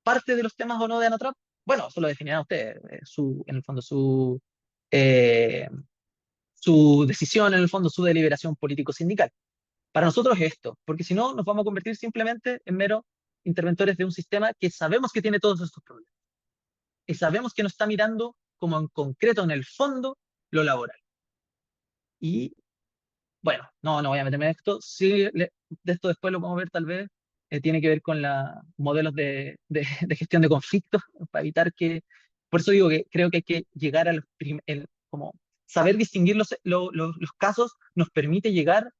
parte de los temas o no de ANATRAP. Bueno, eso lo definirán ustedes, en el fondo, eh, su decisión, en el fondo, su deliberación político-sindical. Para nosotros es esto, porque si no, nos vamos a convertir simplemente en meros interventores de un sistema que sabemos que tiene todos estos problemas. Y sabemos que no está mirando como en concreto, en el fondo, lo laboral. Y bueno, no voy a meterme en esto. Sí, de esto después lo vamos a ver tal vez tiene que ver con modelos de gestión de conflictos, para evitar que, por eso digo que creo que hay que llegar a como saber distinguir los casos nos permite llegar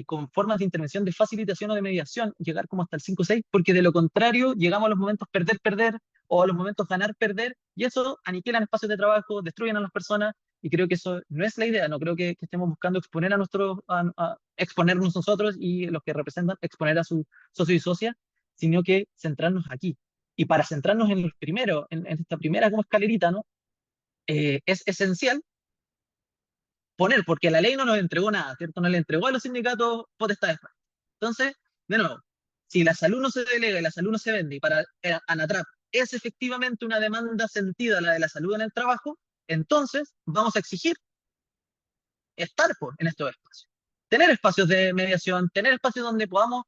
con formas de intervención de facilitación o de mediación, llegar como hasta el 5 o 6, porque de lo contrario llegamos a los momentos perder, perder, o a los momentos ganar, perder, y eso aniquilan espacios de trabajo, destruyen a las personas, y creo que eso no es la idea. No creo que estemos buscando exponer exponernos nosotros y los que representan, exponer a sus socios y socias, sino que centrarnos aquí. Y para centrarnos en los primeros, en esta primera como escalerita, ¿no? Es esencial poner, porque la ley no nos entregó nada, ¿cierto? No le entregó a los sindicatos potestades. Entonces, de nuevo, si la salud no se delega y la salud no se vende, y para ANATRAP es efectivamente una demanda sentida la de la salud en el trabajo, entonces vamos a exigir estar en estos espacios. Tener espacios de mediación, tener espacios donde podamos,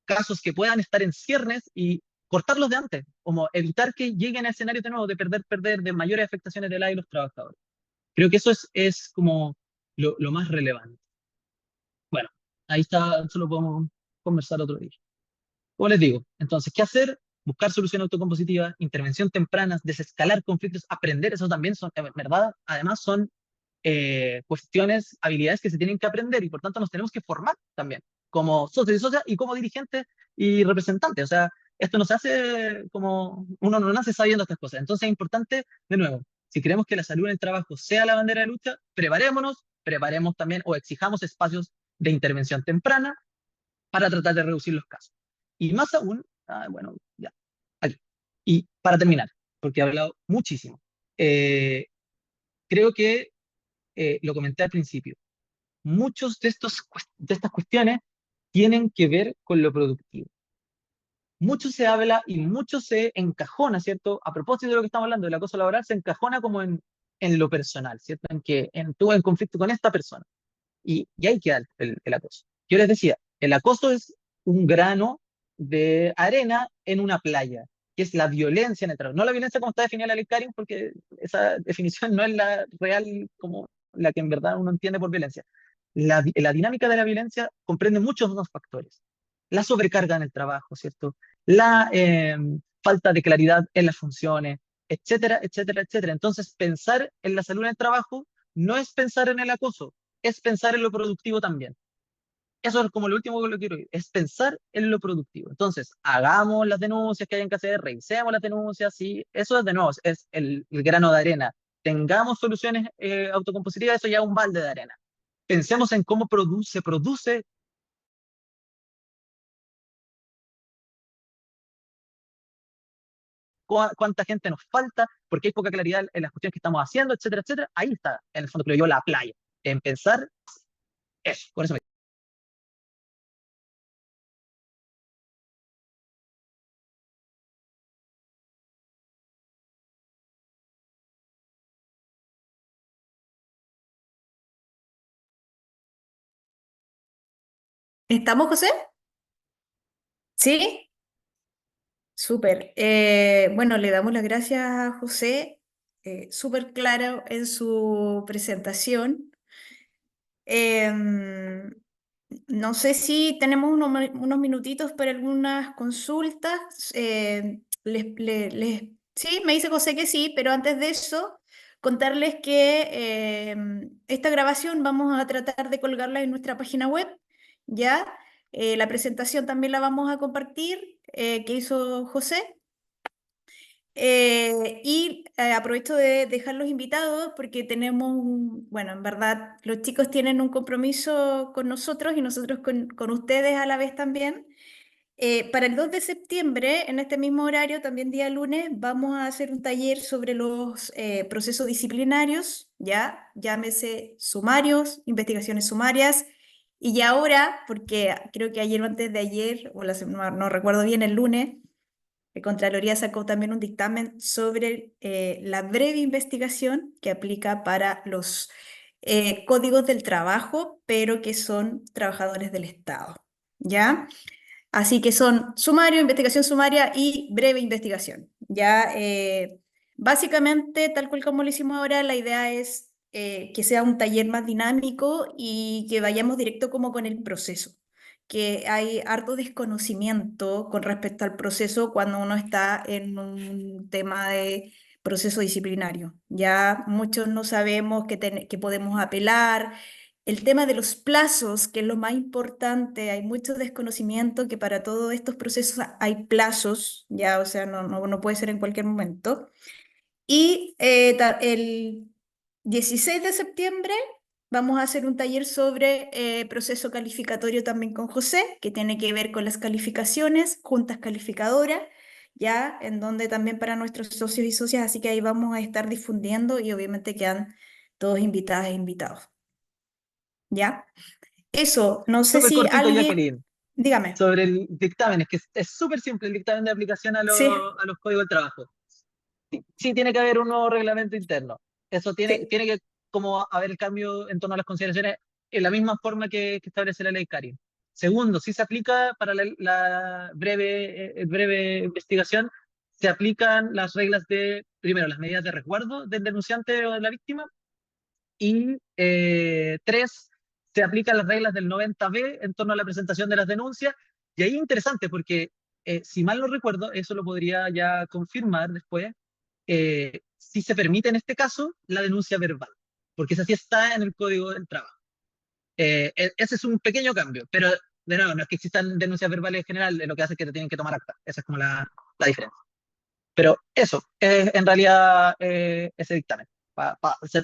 casos que puedan estar en ciernes y cortarlos de antes, como evitar que lleguen a escenarios de nuevo de perder, perder, de mayores afectaciones de la y los trabajadores. Creo que eso es como lo más relevante. Bueno, ahí está, eso lo podemos conversar otro día. Como les digo, entonces, ¿qué hacer? Buscar soluciones autocompositivas, intervención temprana, desescalar conflictos, aprender, eso también son, ¿verdad? Además son cuestiones, habilidades que se tienen que aprender y por tanto nos tenemos que formar también, como socios y socias y como dirigentes y representantes. O sea, esto no se hace como, uno no nace sabiendo estas cosas. Entonces es importante, de nuevo, si queremos que la salud en el trabajo sea la bandera de lucha, preparémonos, preparemos también o exijamos espacios de intervención temprana para tratar de reducir los casos. Y más aún, bueno, ya, aquí. Y para terminar, porque he hablado muchísimo, creo que lo comenté al principio, muchos de estas cuestiones tienen que ver con lo productivo. Mucho se habla y mucho se encajona, ¿cierto? A propósito de lo que estamos hablando, del acoso laboral, se encajona como en lo personal, ¿cierto? En que tuve en conflicto con esta persona. Y ahí queda el acoso. Yo les decía, el acoso es un grano de arena en una playa, que es la violencia en el trabajo. No la violencia como está definida la ley Karin, porque esa definición no es la real como la que en verdad uno entiende por violencia. La dinámica de la violencia comprende muchos más factores. La sobrecarga en el trabajo, ¿cierto? La falta de claridad en las funciones, etcétera, etcétera, etcétera. Entonces, pensar en la salud en el trabajo no es pensar en el acoso, es pensar en lo productivo también. Eso es como lo último que lo quiero decir, es pensar en lo productivo. Entonces, hagamos las denuncias que hayan que hacer, revisemos las denuncias, sí, eso es de nuevo, es el grano de arena. Tengamos soluciones autocompositivas, eso ya es un balde de arena. Pensemos en cómo se produce cuánta gente nos falta, porque hay poca claridad en las cuestiones que estamos haciendo, etcétera, etcétera. Ahí está, en el fondo, creo yo, la playa. En pensar eso, con eso me... ¿Estamos, José? ¿Sí? Súper. Bueno, le damos las gracias a José, súper claro en su presentación. Em, no sé si tenemos unos minutitos para algunas consultas. Sí, me dice José que sí, pero antes de eso, contarles que esta grabación vamos a tratar de colgarla en nuestra página web, ¿ya? La presentación también la vamos a compartir, que hizo José. Aprovecho de dejar los invitados porque tenemos, bueno, en verdad, los chicos tienen un compromiso con nosotros y nosotros con ustedes a la vez también. Para el 2 de septiembre, en este mismo horario, también día lunes, vamos a hacer un taller sobre los procesos disciplinarios, ya, llámese sumarios, investigaciones sumarias. Y ya ahora, porque creo que ayer o antes de ayer, no recuerdo bien, el lunes, Contraloría sacó también un dictamen sobre la breve investigación que aplica para los códigos del trabajo, pero que son trabajadores del Estado. ¿Ya? Así que son sumario, investigación sumaria y breve investigación. Ya, básicamente, tal cual como lo hicimos ahora, la idea es que sea un taller más dinámico y que vayamos directo como con el proceso. que hay harto desconocimiento con respecto al proceso cuando uno está en un tema de proceso disciplinario. Ya muchos no sabemos que podemos apelar. El tema de los plazos, que es lo más importante, hay mucho desconocimiento que para todos estos procesos hay plazos, ya, o sea, no puede ser en cualquier momento. Y el 16 de septiembre vamos a hacer un taller sobre proceso calificatorio también con José, que tiene que ver con las calificaciones, juntas calificadoras, ya, en donde también para nuestros socios y socias, así que ahí vamos a estar difundiendo y obviamente quedan todos invitadas e invitados, ¿ya? Eso, no sé Súper si cortito, alguien, Jacqueline, dígame, sobre el dictamen, es que es súper simple el dictamen de aplicación sí, a los códigos de trabajo. Sí, sí tiene que haber un nuevo reglamento interno. Eso sí, tiene que como haber el cambio en torno a las consideraciones en la misma forma que establece la ley Karin. Segundo, si se aplica para la breve investigación, se aplican las reglas de, primero, las medidas de resguardo del denunciante o de la víctima, y tres, se aplican las reglas del 90B en torno a la presentación de las denuncias. Y ahí es interesante porque, si mal no recuerdo, eso lo podría ya confirmar después, si se permite en este caso la denuncia verbal, porque esa sí está en el Código del Trabajo. Ese es un pequeño cambio, pero de nuevo, no es que existan denuncias verbales en general, lo que hace es que te tienen que tomar acta. Esa es como la diferencia. Pero eso, es en realidad ese dictamen.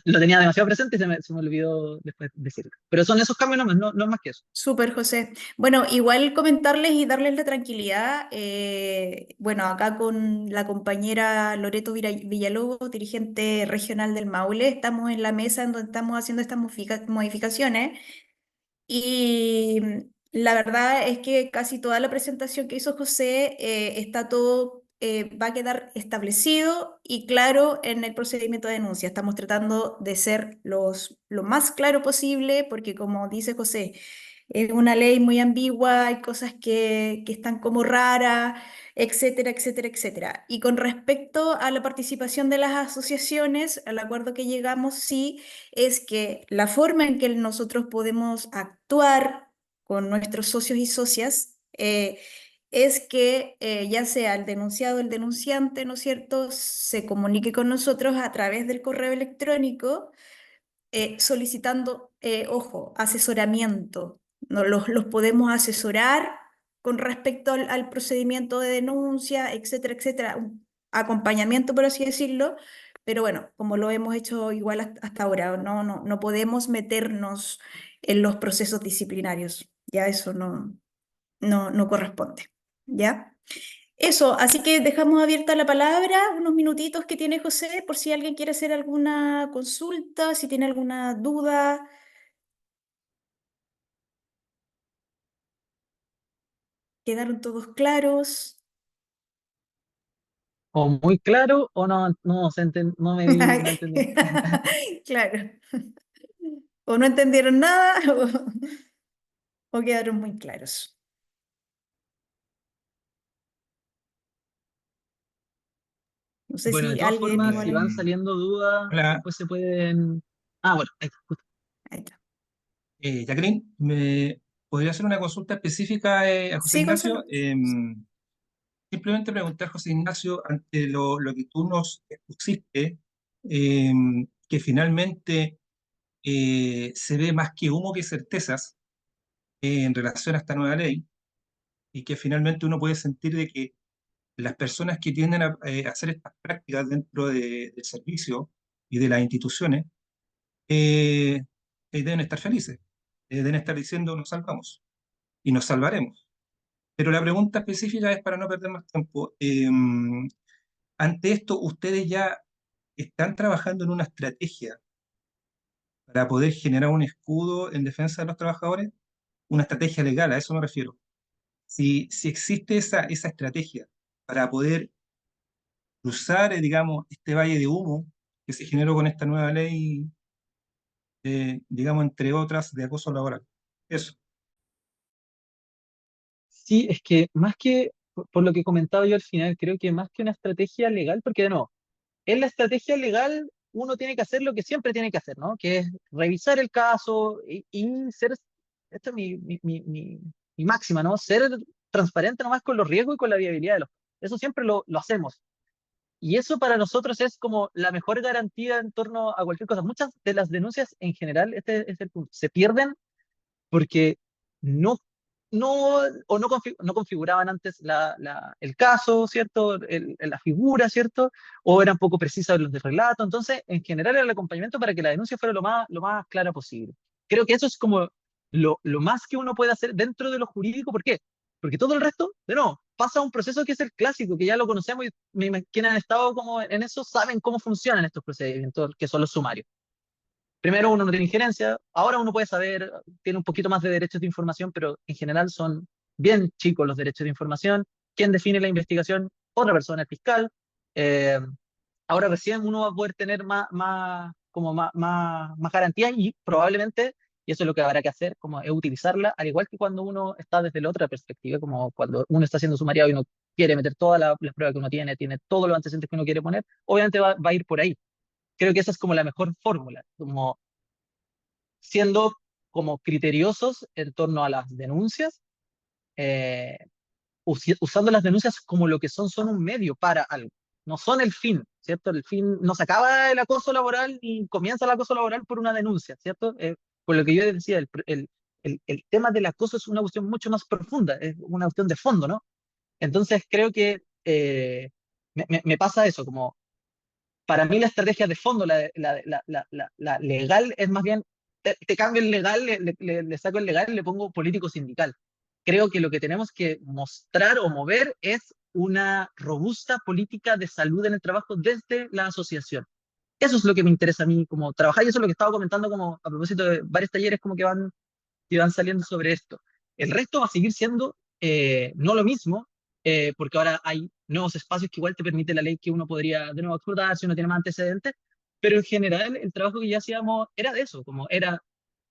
Lo tenía demasiado presente y se me olvidó después decirlo. Pero son esos cambios nomás, no es más que eso. súper, José. Bueno, igual comentarles y darles la tranquilidad. Bueno, acá con la compañera Loreto Villalobos, dirigente regional del Maule, estamos en la mesa en donde estamos haciendo estas modificaciones. Y la verdad es que casi toda la presentación que hizo José está todo, va a quedar establecido y claro en el procedimiento de denuncia. Estamos tratando de ser lo más claro posible porque como dice José, es una ley muy ambigua, hay cosas que están como raras, etcétera, etcétera, etcétera. Y con respecto a la participación de las asociaciones, al acuerdo que llegamos, sí es que la forma en que nosotros podemos actuar con nuestros socios y socias es que ya sea el denunciado o el denunciante, ¿no es cierto?, se comunique con nosotros a través del correo electrónico solicitando, ojo, asesoramiento. ¿No? Los podemos asesorar con respecto al procedimiento de denuncia, etcétera, etcétera. Un acompañamiento, por así decirlo. Pero bueno, como lo hemos hecho igual hasta ahora, no podemos meternos en los procesos disciplinarios. Ya eso no corresponde. ¿Ya? Eso, así que dejamos abierta la palabra, unos minutitos que tiene José, por si alguien quiere hacer alguna consulta, si tiene alguna duda. ¿Quedaron todos claros? O muy claro o no me vi, no entendí. Claro. O no entendieron nada o quedaron muy claros. No sé Bueno, de si todas alguien formas, si igual. van saliendo dudas, Hola, después se pueden... Ah, bueno, ahí está, justo. Ahí está. Jacqueline, ¿me podría hacer una consulta específica a José Sí, Ignacio? Gonzalo. Simplemente preguntar, José Ignacio, ante lo que tú nos expusiste, que finalmente se ve más que humo que certezas en relación a esta nueva ley, y que finalmente uno puede sentir de que las personas que tienden a hacer estas prácticas dentro del servicio y de las instituciones deben estar felices, deben estar diciendo nos salvamos y nos salvaremos. Pero la pregunta específica es para no perder más tiempo. Ante esto, ¿ustedes ya están trabajando en una estrategia para poder generar un escudo en defensa de los trabajadores? Una estrategia legal, a eso me refiero. Si existe esa estrategia para poder cruzar, digamos, este valle de humo que se generó con esta nueva ley, digamos, entre otras, de acoso laboral. Eso. Sí, es que más que, por lo que comentaba yo al final, creo que más que una estrategia legal, porque de nuevo, en la estrategia legal uno tiene que hacer lo que siempre tiene que hacer, ¿no? Que es revisar el caso y ser, esta es mi y máxima, ¿no? Ser transparente nomás con los riesgos y con la viabilidad de los... Eso siempre lo hacemos. Y eso para nosotros es como la mejor garantía en torno a cualquier cosa. Muchas de las denuncias en general, este es el punto, se pierden porque no, no configuraban antes el caso, ¿cierto? La figura, ¿cierto? O eran poco precisas los de relato. Entonces, en general, era el acompañamiento para que la denuncia fuera lo más clara posible. Creo que eso es como lo más que uno puede hacer dentro de lo jurídico. ¿Por qué? Porque todo el resto, de nuevo, pasa un proceso que es el clásico, que ya lo conocemos y quienes han estado como en eso saben cómo funcionan estos procedimientos, que son los sumarios. Primero, uno no tiene injerencia, ahora uno puede saber, tiene un poquito más de derechos de información, pero en general son bien chicos los derechos de información. ¿Quién define la investigación? Otra persona, el fiscal. Eh, Ahora recién uno va a poder tener más garantías y probablemente, y eso es lo que habrá que hacer, como es utilizarla, al igual que cuando uno está desde la otra perspectiva, como cuando uno está siendo sumariado y uno quiere meter todas las pruebas que uno tiene todos los antecedentes que uno quiere poner, obviamente va a ir por ahí. Creo que esa es como la mejor fórmula, como siendo como criteriosos en torno a las denuncias, eh, usando las denuncias como lo que son un medio para algo, no son el fin, ¿cierto? El fin, no se acaba el acoso laboral y comienza el acoso laboral por una denuncia, ¿cierto? Por lo que yo decía, el tema del acoso es una cuestión mucho más profunda, es una cuestión de fondo, ¿no? Entonces creo que me pasa eso, como para mí la estrategia de fondo, la legal, es más bien, te cambio el legal, le saco el legal y le pongo político sindical. Creo que lo que tenemos que mostrar o mover es una robusta política de salud en el trabajo desde la asociación. Eso es lo que me interesa a mí como trabajar y eso es lo que estaba comentando como a propósito de varios talleres como que van saliendo sobre esto. El resto va a seguir siendo no lo mismo, porque ahora hay nuevos espacios que igual te permite la ley que uno podría de nuevo explotar si uno tiene más antecedentes, pero en general el trabajo que ya hacíamos era de eso, como era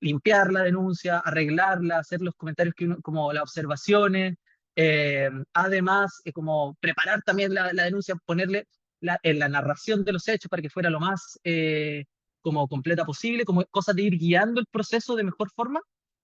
limpiar la denuncia, arreglarla, hacer los comentarios que uno, como las observaciones, además como preparar también la denuncia, ponerle en la narración de los hechos para que fuera lo más como completa posible, como cosas de ir guiando el proceso de mejor forma.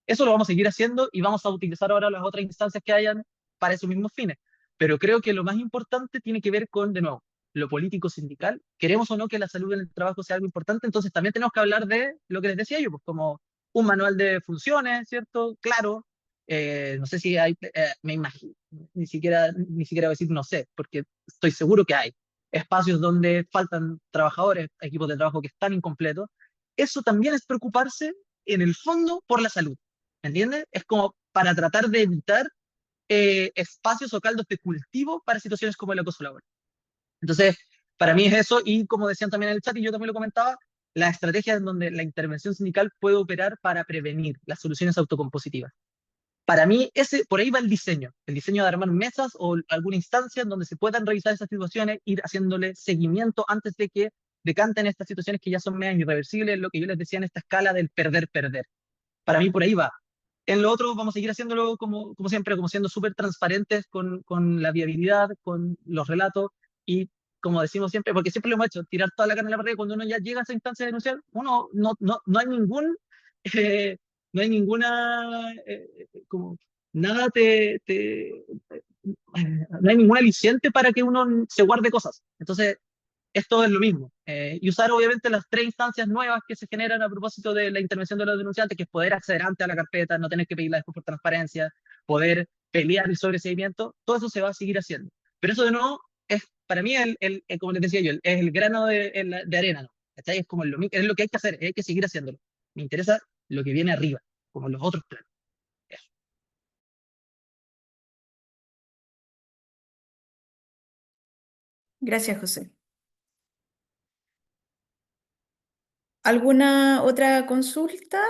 Eso lo vamos a seguir haciendo y vamos a utilizar ahora las otras instancias que hayan para esos mismos fines. Pero creo que lo más importante tiene que ver con, de nuevo, lo político sindical. Queremos o no que la salud en el trabajo sea algo importante, entonces también tenemos que hablar de lo que les decía yo, pues como un manual de funciones, ¿cierto? Claro. No sé si hay, me imagino, ni siquiera voy a decir no sé, porque estoy seguro que hay espacios donde faltan trabajadores, equipos de trabajo que están incompletos. Eso también es preocuparse en el fondo por la salud. ¿Me entiendes? Es como para tratar de evitar espacios o caldos de cultivo para situaciones como el acoso laboral. Entonces, para mí es eso, y como decían también en el chat, y yo también lo comentaba, la estrategia en donde la intervención sindical puede operar para prevenir las soluciones autocompositivas. Para mí, por ahí va el diseño de armar mesas o alguna instancia en donde se puedan revisar esas situaciones, ir haciéndole seguimiento antes de que decanten estas situaciones que ya son medias irreversibles, lo que yo les decía en esta escala del perder-perder. Para mí por ahí va. En lo otro vamos a seguir haciéndolo como siempre, como siendo súper transparentes con la viabilidad, con los relatos y como decimos siempre, porque siempre lo hemos hecho, tirar toda la carne en la parrilla. Cuando uno ya llega a esa instancia de denunciar, uno no hay eh, no hay ninguna, como, nada no hay ningún aliciente para que uno se guarde cosas. Entonces, esto es lo mismo. Y usar obviamente las tres instancias nuevas que se generan a propósito de la intervención de los denunciantes, que es poder acceder antes a la carpeta, no tener que pedirla después por transparencia, poder pelear el sobreseimiento, todo eso se va a seguir haciendo. Pero eso de nuevo es, para mí, como les decía yo, es el grano de arena, ¿no? ¿Cachai? Es como es lo que hay que hacer, hay que seguir haciéndolo. Me interesa lo que viene arriba, como los otros planos. Eso. Gracias, José. ¿Alguna otra consulta?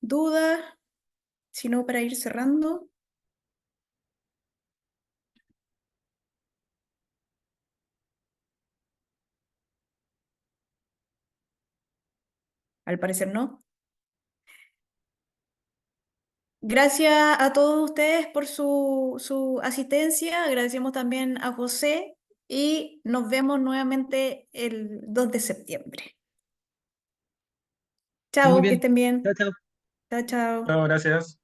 ¿Duda? Si no, para ir cerrando. Al parecer no. Gracias a todos ustedes por su asistencia. Agradecemos también a José y nos vemos nuevamente el 2 de septiembre. Muy Chao, que bien. estén Chao, bien. chao. Chao, chao. No, gracias.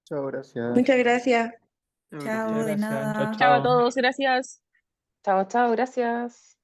Chao, gracias. Muchas gracias. Chao, de Gracias. Chao, nada. Chao a chao. todos, gracias. Chao, chao, gracias.